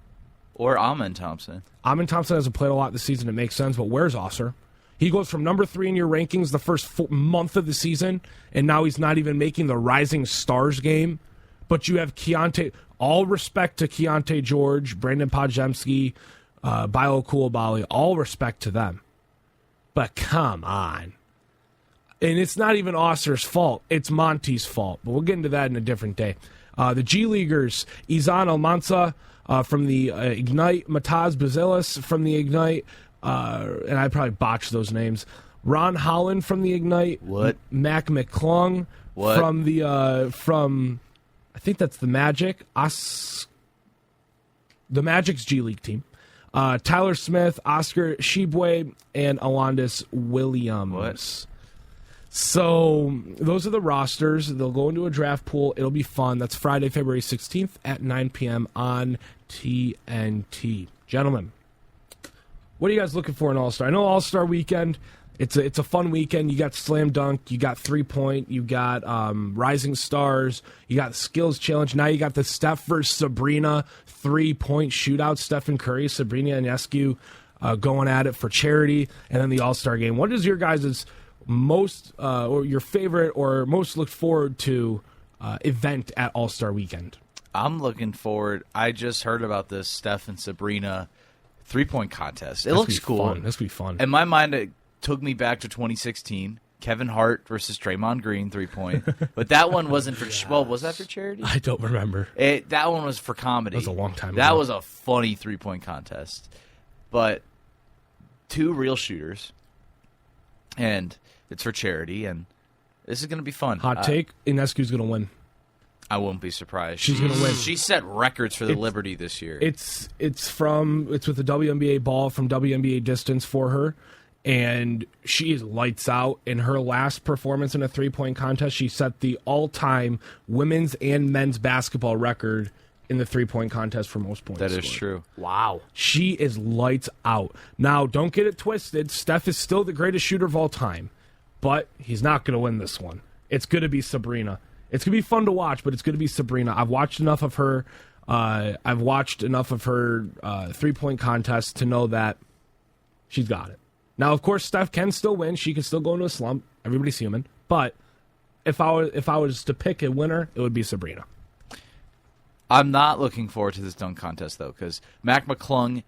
Or Amen Thompson. Amen Thompson hasn't played a lot this season. It makes sense, but where's Ausar? He goes from number 3 in your rankings the first month of the season, and now he's not even making the Rising Stars game. But you have Keontae. All respect to Keontae George, Brandon Podziemski, Bilo Coulibaly. All respect to them. But come on. And it's not even Ausar's fault. It's Monty's fault. But we'll get into that in a different day. The G Leaguers, Izan Almanza, from the Ignite, Mataz Bazilis from the Ignite, and I probably botched those names. Ron Holland from the Ignite. What? Mac McClung. What? From the from I think that's the Magic. The Magic's G League team. Tyler Smith, Oscar Shibwe, and Alondis Williams. What? So those are the rosters. They'll go into a draft pool. It'll be fun. That's Friday, February 16th at 9 p.m. on TNT. Gentlemen, what are you guys looking for in All-Star? I know All-Star Weekend, it's a fun weekend. You got Slam Dunk, you got 3-point, you got Rising Stars, you got Skills Challenge. Now you got the Steph versus Sabrina 3-point shootout. Stephen Curry, Sabrina Ionescu going at it for charity, and then the All-Star Game. What is your guys' most or your favorite or most looked forward to event at All-Star Weekend? I'm looking forward. I just heard about this Steph and Sabrina 3-point contest. It looks cool. This will be fun. In my mind, it took me back to 2016. Kevin Hart versus Draymond Green 3-point. But that one wasn't for well, was that for charity? I don't remember. That one was for comedy. That was a long time That ago. was a funny 3-point contest. But 2 real shooters. And it's for charity, and this is going to be fun. Hot take, Ionescu's going to win. I won't be surprised. She's going to win. She set records for the Liberty this year. It's with the WNBA ball from WNBA distance for her, and she is lights out. In her last performance in a 3-point contest, she set the all-time women's and men's basketball record in the 3-point contest for most points. That is scored. true. Wow. She is lights out. Now, don't get it twisted. Steph is still the greatest shooter of all time, but he's not going to win this one. It's going to be Sabrina. It's going to be fun to watch, but it's going to be Sabrina. I've watched enough of her. 3-point contests to know that she's got it. Now, of course, Steph can still win. She can still go into a slump. Everybody's human. But if I was to pick a winner, it would be Sabrina. I'm not looking forward to this dunk contest, though, because Mac McClung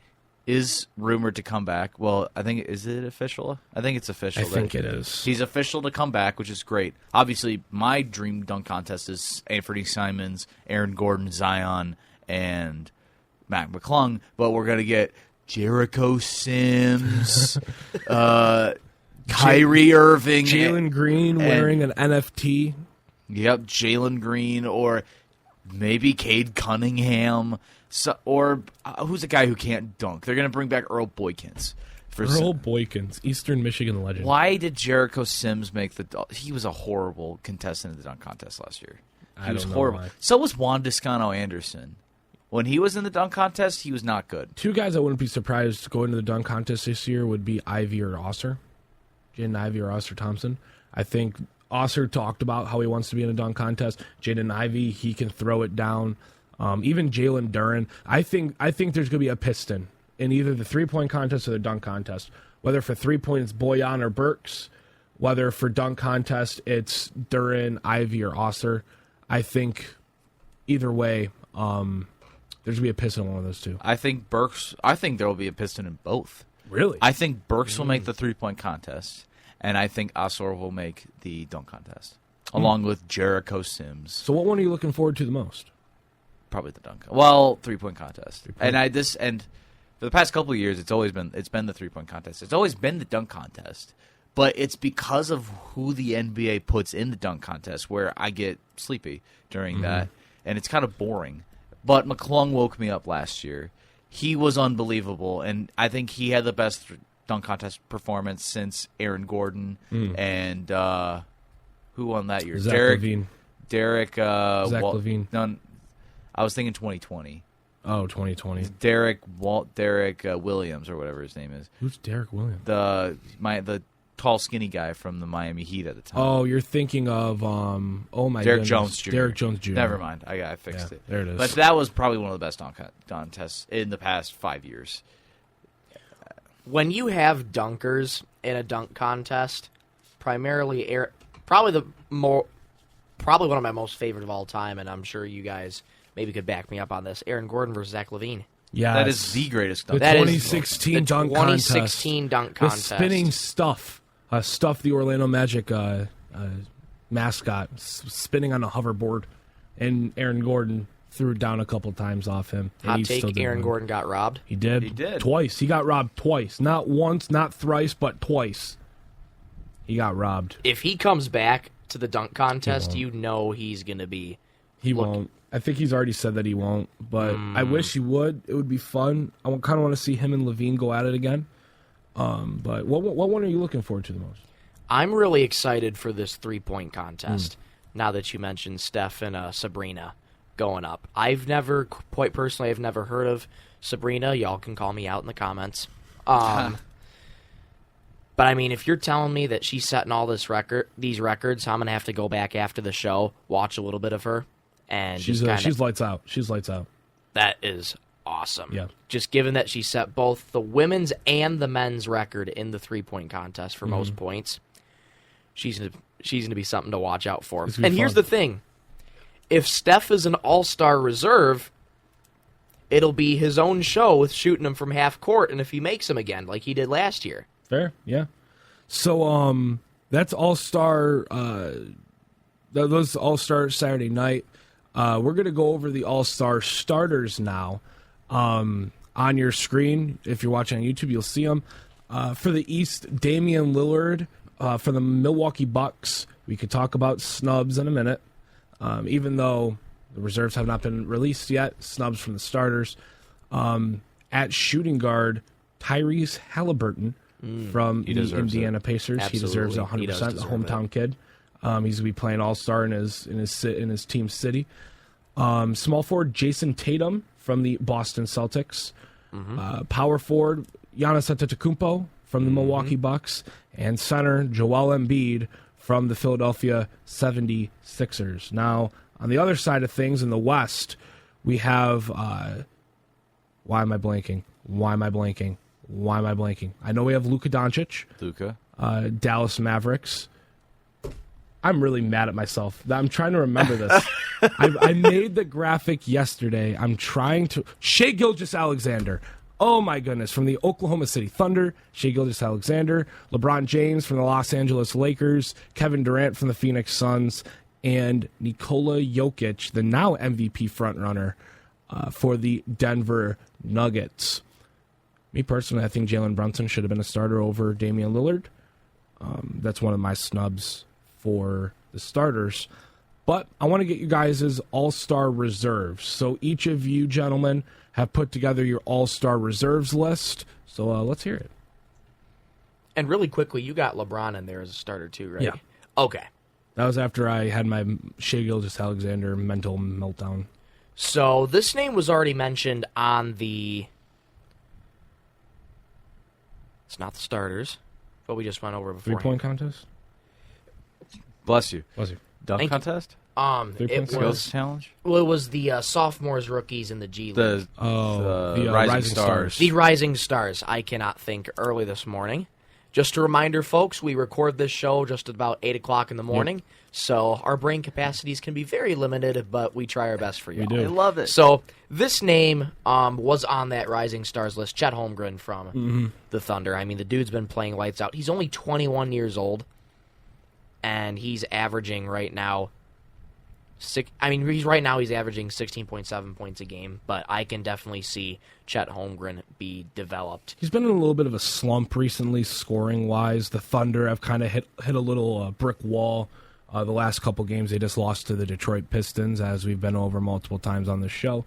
is rumored to come back. Well, is it official? I think it's official. I think it is. He's official to come back, which is great. Obviously, my dream dunk contest is Anthony Simons, Aaron Gordon, Zion, and Mac McClung, but we're going to get Jericho Sims, Kyrie Irving, Jalen Green wearing an NFT. Yep, Jalen Green, or maybe Cade Cunningham, or who's the guy who can't dunk? They're going to bring back Earl Boykins. Earl Boykins, Eastern Michigan legend. Why did Jericho Sims make the? He was a horrible contestant in the dunk contest last year. He was horrible. Why. So was Juan Descano Anderson. When he was in the dunk contest, he was not good. 2 guys I wouldn't be surprised to go into the dunk contest this year would be Ivy or Osser. Jaden Ivey or Osser Thompson. I think Osser talked about how he wants to be in a dunk contest. Jaden Ivey, he can throw it down. Even Jalen Duren. I think there's going to be a piston in either the 3-point contest or the dunk contest. Whether for 3-point it's Boyan or Burks, whether for dunk contest it's Duren, Ivey, or Osser. I think either way, there's going to be a piston in one of those 2. I think there will be a piston in both. Really? I think Burks will make the 3-point contest, and I think Osor will make the dunk contest, along with Jericho Sims. So what one are you looking forward to the most? Probably the dunk. Well, 3-point contest. And for the past couple of years, it's been the 3-point contest. It's always been the dunk contest, but it's because of who the NBA puts in the dunk contest where I get sleepy during that, and it's kind of boring. But McClung woke me up last year. He was unbelievable, and I think he had the best dunk contest performance since Aaron Gordon and who won that year? Zach Levine. Zach Levine. No, I was thinking 2020. Oh, 2020. Derek Williams or whatever his name is. Who's Derek Williams? The tall, skinny guy from the Miami Heat at the time. Oh, you're thinking of Derek Jones Jr. Derek Jones Jr. Never mind, I fixed it. There it is. But that was probably one of the best dunk contests in the past 5 years. When you have dunkers in a dunk contest, probably one of my most favorite of all time, and I'm sure you guys maybe could back me up on this. Aaron Gordon versus Zach Levine. Yeah, that is the greatest dunk. The 2016 dunk contest. 2016 dunk contest. The spinning stuff, the Orlando Magic mascot, spinning on a hoverboard, and Aaron Gordon threw it down a couple times off him. Hot take, Aaron Gordon got robbed. He did. Twice. He got robbed twice. Not once, not thrice, but twice. He got robbed. If he comes back to the dunk contest, you know he's going to be He won't. I think he's already said that he won't, but I wish he would. It would be fun. I kind of want to see him and Levine go at it again. But what one are you looking forward to the most? I'm really excited for this 3-point contest, now that you mentioned Steph and Sabrina going up. Quite personally, I've never heard of Sabrina. Y'all can call me out in the comments. But, I mean, if you're telling me that she's setting all these records, I'm going to have to go back after the show, watch a little bit of her. And she's lights out. She's lights out. That is awesome. Yeah. Just given that she set both the women's and the men's record in the 3-point contest for most points, she's gonna be something to watch out for. And here's the thing: if Steph is an all-star reserve, it'll be his own show with shooting him from half court, and if he makes him again, like he did last year. Fair, yeah. So that's all-star. That was all-star Saturday night. We're going to go over the all-star starters now. On your screen, if you're watching on YouTube, you'll see them. For the East, Damian Lillard. For the Milwaukee Bucks, we could talk about snubs in a minute. Even though the reserves have not been released yet, snubs from the starters. At shooting guard, Tyrese Halliburton from the Indiana Pacers. Absolutely. He deserves 100%, the hometown kid. He's going to be playing all-star in his team city. Small forward Jason Tatum from the Boston Celtics. Power forward Giannis Antetokounmpo from the Milwaukee Bucks. And center Joel Embiid from the Philadelphia 76ers. Now, on the other side of things, in the West, we have... why am I blanking? I know we have Luka Doncic. Dallas Mavericks. I'm really mad at myself. I'm trying to remember this. I made the graphic yesterday. I'm trying to... Shai Gilgeous-Alexander. Oh, my goodness. From the Oklahoma City Thunder, Shai Gilgeous-Alexander. LeBron James from the Los Angeles Lakers. Kevin Durant from the Phoenix Suns. And Nikola Jokic, the now MVP frontrunner for the Denver Nuggets. Me personally, I think Jalen Brunson should have been a starter over Damian Lillard. That's one of my snubs for the starters. But I want to get you guys' all-star reserves. So each of you gentlemen have put together your all-star reserves list. So let's hear it. And really quickly, you got LeBron in there as a starter too, right? Yeah. Okay. That was after I had my Shai Gilgeous-Alexander mental meltdown. So this name was already mentioned on the... It's not the starters, but we just went over before. 3-point contest? Bless you. Dunk contest? It was challenge. Well, it was the sophomores, rookies, in the G League. The Rising Stars. The Rising Stars. I cannot think early this morning. Just a reminder, folks, we record this show just about 8 o'clock in the morning, so our brain capacities can be very limited, but we try our best for you. We do. I love it. So this name was on that Rising Stars list. Chet Holmgren from the Thunder. I mean, the dude's been playing lights out. He's only 21 years old, and he's averaging right now... he's averaging 16.7 points a game, but I can definitely see Chet Holmgren be developed. He's been in a little bit of a slump recently, scoring-wise. The Thunder have kind of hit a little brick wall. The last couple games, they just lost to the Detroit Pistons, as we've been over multiple times on the show.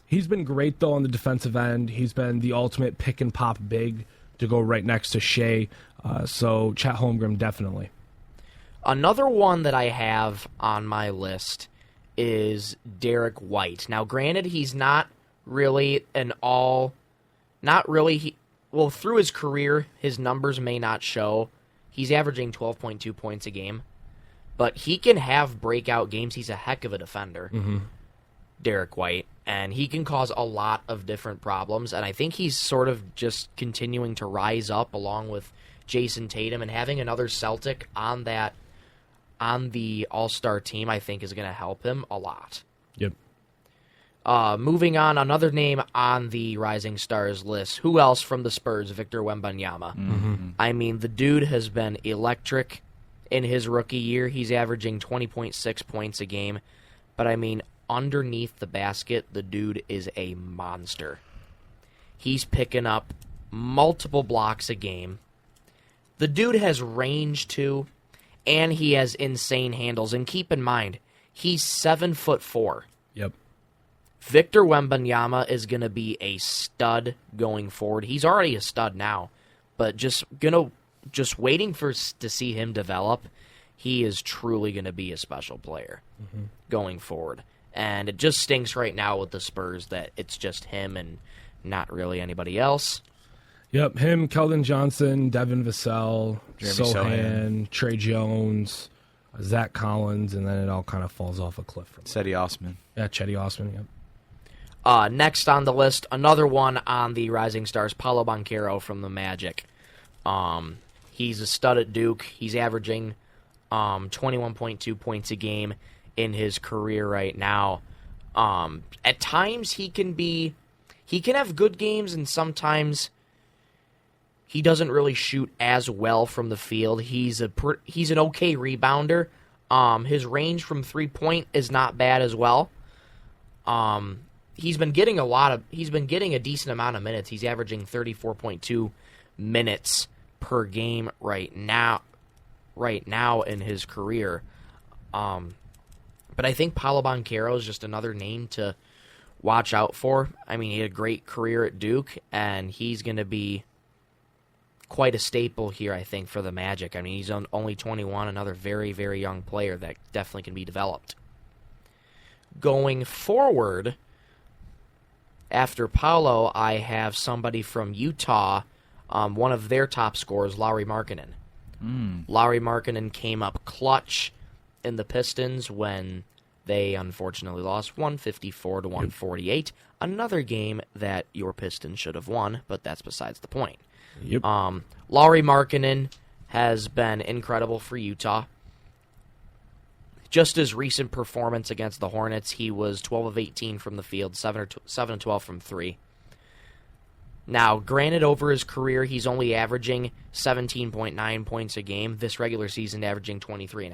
He's been great, though, on the defensive end. He's been the ultimate pick-and-pop big to go right next to Shai. So Chet Holmgren, definitely. Another one that I have on my list is Derek White. Now, granted, he's not really through his career, his numbers may not show. He's averaging 12.2 points a game, but he can have breakout games. He's a heck of a defender, Derek White, and he can cause a lot of different problems, and I think he's sort of just continuing to rise up along with Jason Tatum, and having another Celtic on the All-Star team, I think, is going to help him a lot. Yep. Moving on, another name on the Rising Stars list. Who else from the Spurs? Victor Wembanyama. I mean, the dude has been electric in his rookie year. He's averaging 20.6 points a game. But, I mean, underneath the basket, the dude is a monster. He's picking up multiple blocks a game. The dude has range, too. And he has insane handles. And keep in mind, He's 7'4". Yep. Victor Wembanyama is going to be a stud going forward. He's already a stud now, but just waiting to see him develop. He is truly going to be a special player going forward. And it just stinks right now with the Spurs that it's just him and not really anybody else. Yep, him, Keldon Johnson, Devin Vassell, Jeremy Sohan, Trey Jones, Zach Collins, and then it all kind of falls off a cliff. Cedi Osman. Yeah, Cedi Osman, yep. Next on the list, another one on the Rising Stars, Paolo Banchero from the Magic. He's a stud at Duke. He's averaging 21.2 points a game in his career right now. At times he can have good games, and sometimes he doesn't really shoot as well from the field. He's an okay rebounder. His range from 3-point is not bad as well. He's been getting a decent amount of minutes. He's averaging 34.2 minutes per game right now in his career. But I think Paolo Banchero is just another name to watch out for. I mean, he had a great career at Duke, and he's going to be quite a staple here, I think, for the Magic. I mean, he's only 21, another very, very young player that definitely can be developed. Going forward, after Paolo, I have somebody from Utah, one of their top scorers, Lauri Markkanen. Lauri Markkanen came up clutch in the Pistons when they unfortunately lost 154-148. Another game that your Pistons should have won, but that's besides the point. Yep. Lauri Markkanen has been incredible for Utah. Just his recent performance against the Hornets, he was 12 of 18 from the field, 7 of 12 from 3. Now, granted, over his career, he's only averaging 17.9 points a game. This regular season, averaging 23.5.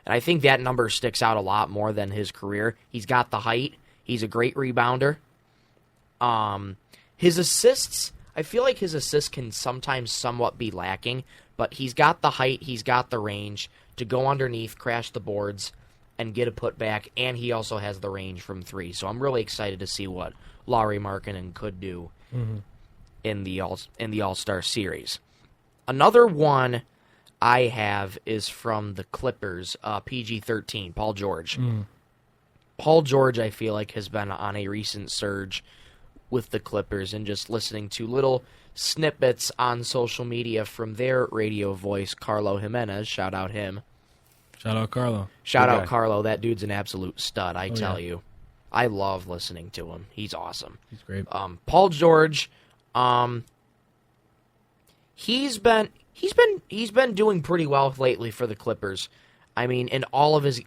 And I think that number sticks out a lot more than his career. He's got the height. He's a great rebounder. His assists, I feel like his assists can sometimes somewhat be lacking, but he's got the height, he's got the range to go underneath, crash the boards, and get a putback, and he also has the range from 3. So I'm really excited to see what Lauri Markkanen could do in the All-Star series. Another one I have is from the Clippers, PG-13, Paul George. Paul George, I feel like, has been on a recent surge with the Clippers, and just listening to little snippets on social media from their radio voice, Carlo Jimenez. Shout out him. Shout out Carlo. Shout out Carlo. That dude's an absolute stud, I tell you. I love listening to him. He's awesome. He's great. Paul George, he's been doing pretty well lately for the Clippers. I mean, in all of his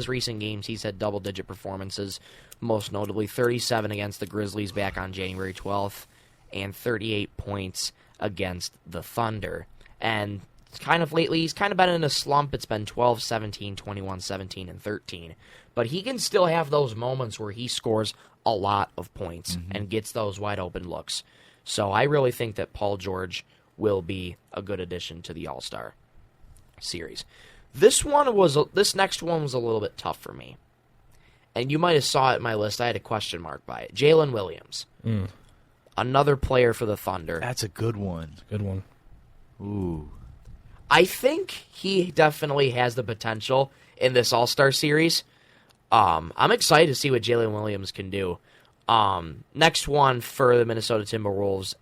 recent games, he's had double-digit performances. Most notably, 37 against the Grizzlies back on January 12th, and 38 points against the Thunder. And kind of lately, he's kind of been in a slump. It's been 12, 17, 21, 17, and 13. But he can still have those moments where he scores a lot of points and gets those wide-open looks. So I really think that Paul George will be a good addition to the All-Star series. This next one was a little bit tough for me. And you might have saw it in my list. I had a question mark by it. Jalen Williams. Another player for the Thunder. That's a good one. Good one. Ooh. I think he definitely has the potential in this All-Star series. I'm excited to see what Jalen Williams can do. Next one for the Minnesota Timberwolves,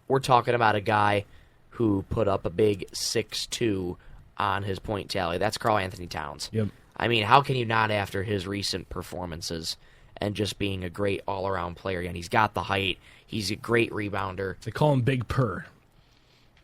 we're talking about a guy who put up a big 6'2" on his point tally. That's Karl-Anthony Towns. Yep. I mean, how can you not after his recent performances and just being a great all-around player? And he's got the height. He's a great rebounder. They call him Big Purr.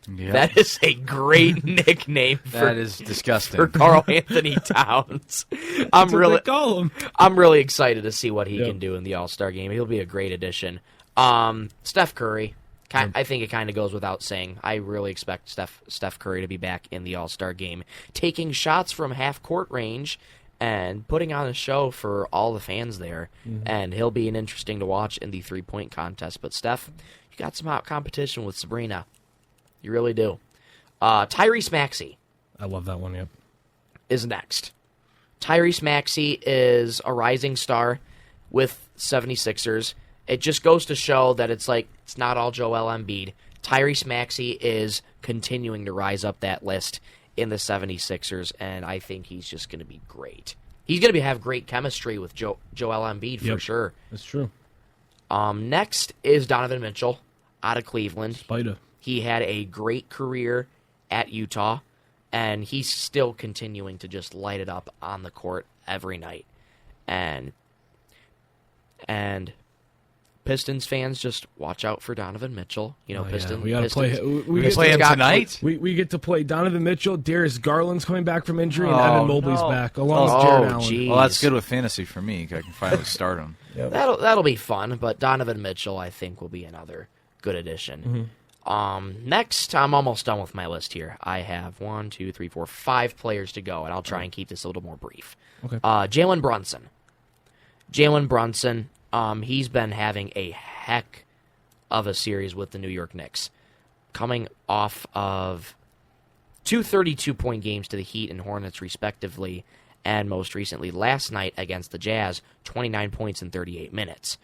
Yep. That is a great nickname that is disgusting. for Karl-Anthony Towns. I'm really excited to see what he can do in the All-Star game. He'll be a great addition. Steph Curry. I think it kind of goes without saying. I really expect Steph Curry to be back in the All-Star game, taking shots from half-court range and putting on a show for all the fans there. And he'll be interesting to watch in the three-point contest. But, Steph, you got some hot competition with Sabrina. You really do. Tyrese Maxey. I love that one, yep. is next. Tyrese Maxey is a rising star with 76ers. It just goes to show that it's not all Joel Embiid. Tyrese Maxey is continuing to rise up that list in the 76ers, and I think he's just going to be great. He's going to have great chemistry with Joel Embiid for sure. That's true. Next is Donovan Mitchell out of Cleveland. Spider. He had a great career at Utah, and he's still continuing to just light it up on the court every night. And Pistons fans, just watch out for Donovan Mitchell. Pistons. We got to play. We play him tonight. We get to play Donovan Mitchell. Darius Garland's coming back from injury, and Evan Mobley's back, along with Jared Allen. Geez. Well, that's good with fantasy for me. I can finally start him. Yep. That'll be fun. But Donovan Mitchell, I think, will be another good addition. Next, I'm almost done with my list here. I have 5 players to go, and I'll try and keep this a little more brief. Okay. Jalen Brunson. He's been having a heck of a series with the New York Knicks, coming off of 2 32-point games to the Heat and Hornets, respectively, and most recently last night against the Jazz, 29 points in 38 minutes.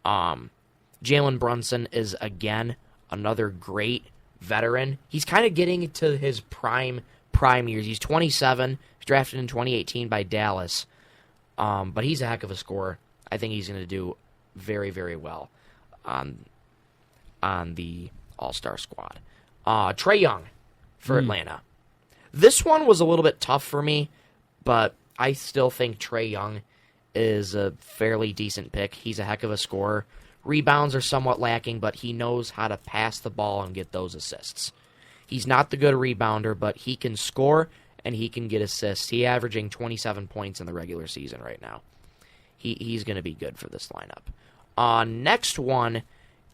Jalen Brunson is, again, another great veteran. He's kind of getting to his prime years. He's 27, drafted in 2018 by Dallas, but he's a heck of a scorer. I think he's going to do very, very well on the All-Star squad. Trae Young for Atlanta. This one was a little bit tough for me, but I still think Trae Young is a fairly decent pick. He's a heck of a scorer. Rebounds are somewhat lacking, but he knows how to pass the ball and get those assists. He's not the good rebounder, but he can score and he can get assists. He's averaging 27 points in the regular season right now. He's going to be good for this lineup. Next one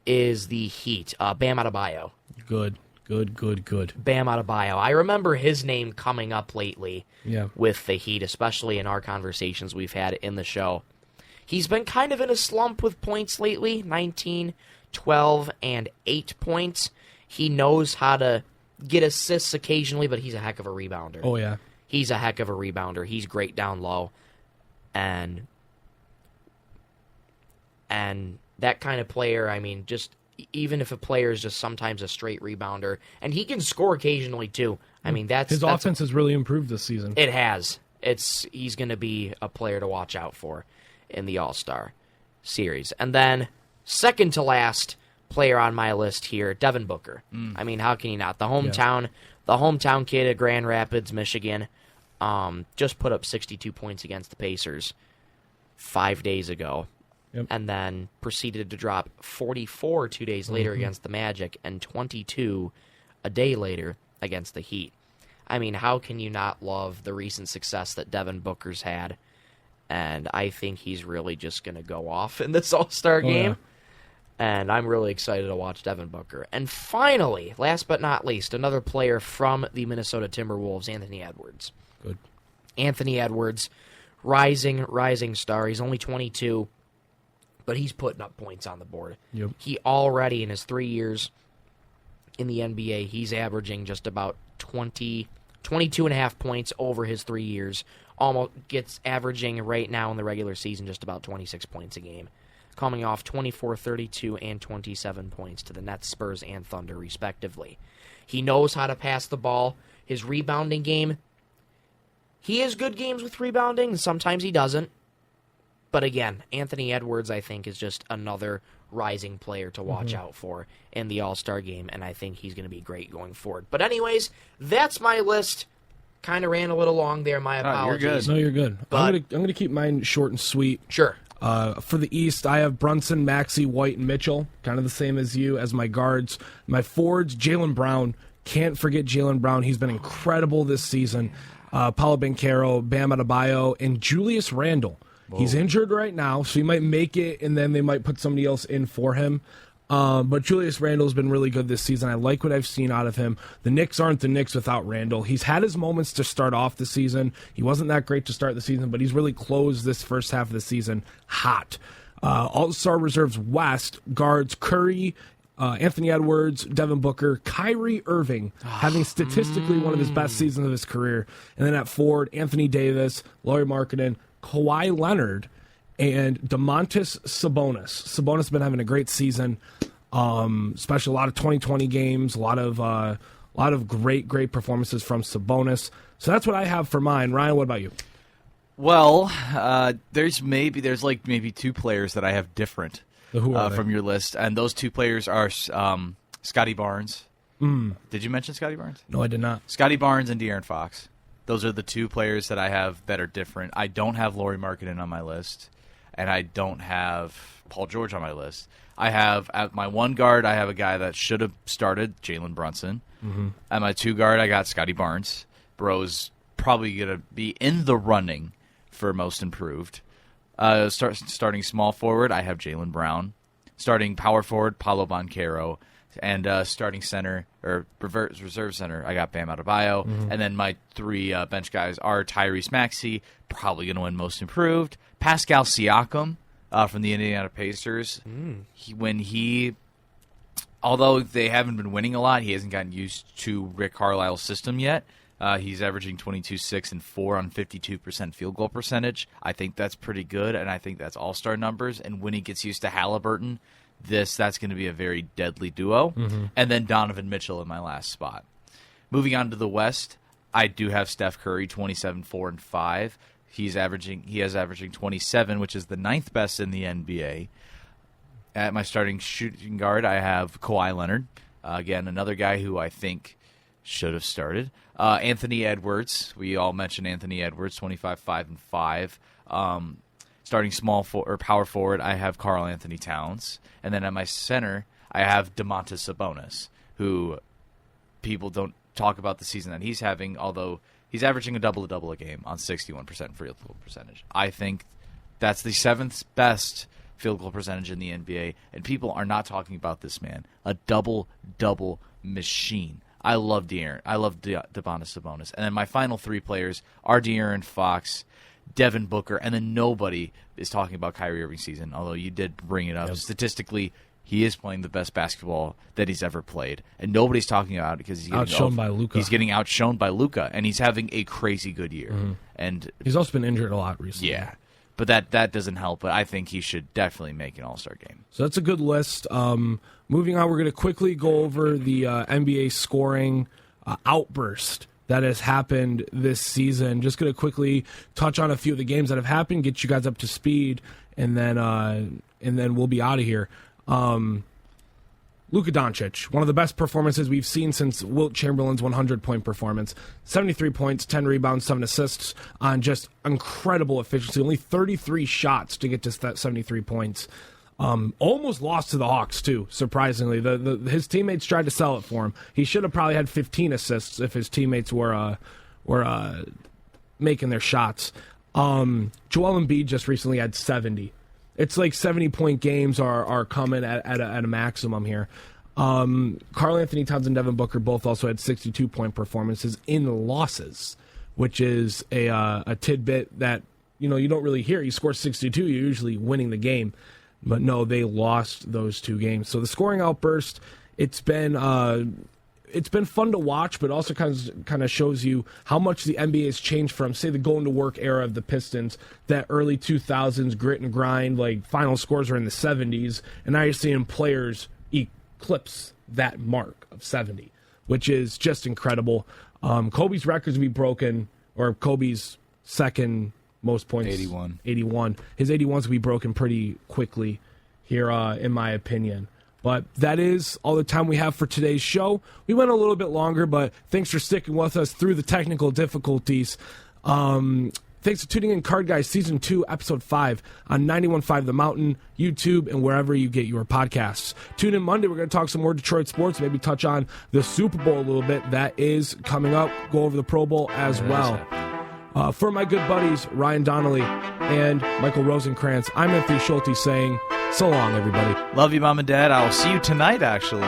is the Heat. Bam Adebayo. Good. Bam Adebayo. I remember his name coming up lately with the Heat, especially in our conversations we've had in the show. He's been kind of in a slump with points lately, 19, 12, and 8 points. He knows how to get assists occasionally, but he's a heck of a rebounder. Oh, yeah. He's a heck of a rebounder. He's great down low. And that kind of player, I mean, just even if a player is just sometimes a straight rebounder, and he can score occasionally too. I mean, his offense has really improved this season. It has. He's going to be a player to watch out for in the All-Star series. And then second to last player on my list here, Devin Booker. I mean, how can you not? The hometown kid of Grand Rapids, Michigan, just put up 62 points against the Pacers 5 days ago. Yep. And then proceeded to drop 44 2 days later against the Magic and 22 a day later against the Heat. I mean, how can you not love the recent success that Devin Booker's had? And I think he's really just going to go off in this All-Star game. Yeah. And I'm really excited to watch Devin Booker. And finally, last but not least, another player from the Minnesota Timberwolves, Anthony Edwards. Good. Anthony Edwards, rising star. He's only 22. But he's putting up points on the board. Yep. He already, in his 3 years in the NBA, he's averaging just about 22.5 points over his 3 years. Almost gets averaging right now in the regular season just about 26 points a game. Coming off 24, 32, and 27 points to the Nets, Spurs, and Thunder, respectively. He knows how to pass the ball. His rebounding game, he has good games with rebounding, and sometimes he doesn't. But again, Anthony Edwards, I think, is just another rising player to watch out for in the All-Star game, and I think he's going to be great going forward. But anyways, that's my list. Kind of ran a little long there. My apologies. You're good. No, you're good. But I'm going to keep mine short and sweet. Sure. For the East, I have Brunson, Maxey, White, and Mitchell. Kind of the same as you as my guards. My forwards, Jaylen Brown. Can't forget Jaylen Brown. He's been incredible this season. Paolo Banchero, Bam Adebayo, and Julius Randle. Whoa. He's injured right now, so he might make it, and then they might put somebody else in for him. But Julius Randle's been really good this season. I like what I've seen out of him. The Knicks aren't the Knicks without Randle. He's had his moments to start off the season. He wasn't that great to start the season, but he's really closed this first half of the season hot. All-Star Reserves West guards Curry, Anthony Edwards, Devin Booker, Kyrie Irving having statistically one of his best seasons of his career. And then at forward, Anthony Davis, Lauri Markkanen, Kawhi Leonard, and Domantas Sabonis. Sabonis has been having a great season, especially a lot of 2020 games, a lot of great performances from Sabonis. So that's what I have for mine. Ryan, what about you? Well, there's maybe two players that I have different from your list, and those two players are Scotty Barnes. Did you mention Scotty Barnes? No, I did not. Scotty Barnes and De'Aaron Fox. Those are the two players that I have that are different. I don't have Lauri Markkanen on my list, and I don't have Paul George on my list. I have at my one guard, I have a guy that should have started, Jalen Brunson. At my two guard, I got Scotty Barnes. Bro's probably going to be in the running for most improved. Starting small forward, I have Jaylen Brown. Starting power forward, Paolo Banchero. And starting center, or reserve center, I got Bam Adebayo. And then my three bench guys are Tyrese Maxey, probably going to win most improved. Pascal Siakam from the Indiana Pacers. Although they haven't been winning a lot, he hasn't gotten used to Rick Carlisle's system yet. He's averaging 22.6 and 4 on 52% field goal percentage. I think that's pretty good, and I think that's all-star numbers. And when he gets used to Halliburton, that's going to be a very deadly duo. And then Donovan Mitchell in my last spot. Moving on to the West, I do have Steph Curry, 27, 4, and 5. He is averaging 27, which is the 9th best in the NBA. At my starting shooting guard, I have Kawhi Leonard. Again, another guy who I think should have started. Anthony Edwards. We all mentioned Anthony Edwards, 25, 5, and 5. Starting power forward, I have Karl-Anthony Towns. And then at my center, I have Domantas Sabonis, who people don't talk about the season that he's having, although he's averaging a double-a-double a game on 61% field goal percentage. I think that's the 7th best field goal percentage in the NBA, and people are not talking about this man. A double-double machine. I love Domantas Sabonis. And then my final three players are De'Aaron Fox, Devin Booker, and then nobody is talking about Kyrie Irving's season, although you did bring it up. Yep. Statistically, he is playing the best basketball that he's ever played, and nobody's talking about it because he's outshone by Luka. He's getting outshone by Luka, and he's having a crazy good year. And he's also been injured a lot recently. Yeah, but that doesn't help. But I think he should definitely make an All-Star game. So that's a good list. Moving on, we're going to quickly go over the NBA scoring outburst that has happened this season. Just going to quickly touch on a few of the games that have happened, get you guys up to speed, and then we'll be out of here. Luka Doncic, one of the best performances we've seen since Wilt Chamberlain's 100-point performance. 73 points, 10 rebounds, 7 assists on just incredible efficiency. Only 33 shots to get to that 73 points. Almost lost to the Hawks, too, surprisingly. His teammates tried to sell it for him. He should have probably had 15 assists if his teammates were making their shots. Joel Embiid just recently had 70. It's like 70-point games are coming at a maximum here. Karl-Anthony Towns and Devin Booker both also had 62-point performances in losses, which is a tidbit that you don't really hear. You score 62, you're usually winning the game. But no, they lost those two games. So the scoring outburst, it's been fun to watch, but also kind of shows you how much the NBA has changed from, say, the going to work era of the Pistons, that early 2000s grit and grind, like final scores are in the 70s, and now you're seeing players eclipse that mark of 70, which is just incredible. Kobe's records will be broken, or Kobe's second most points, 81. His 81s will be broken pretty quickly here, in my opinion. But that is all the time we have for today's show. We went a little bit longer, but thanks for sticking with us through the technical difficulties. Thanks for tuning in, Card Guys Season 2, Episode 5 on 91.5 The Mountain, YouTube, and wherever you get your podcasts. Tune in Monday. We're going to talk some more Detroit sports, maybe touch on the Super Bowl a little bit. That is coming up. Go over the Pro Bowl as well. For my good buddies, Ryan Donnelly and Michael Rosenkranz, I'm Anthony Schulte saying, so long, everybody. Love you, Mom and Dad. I'll see you tonight, actually.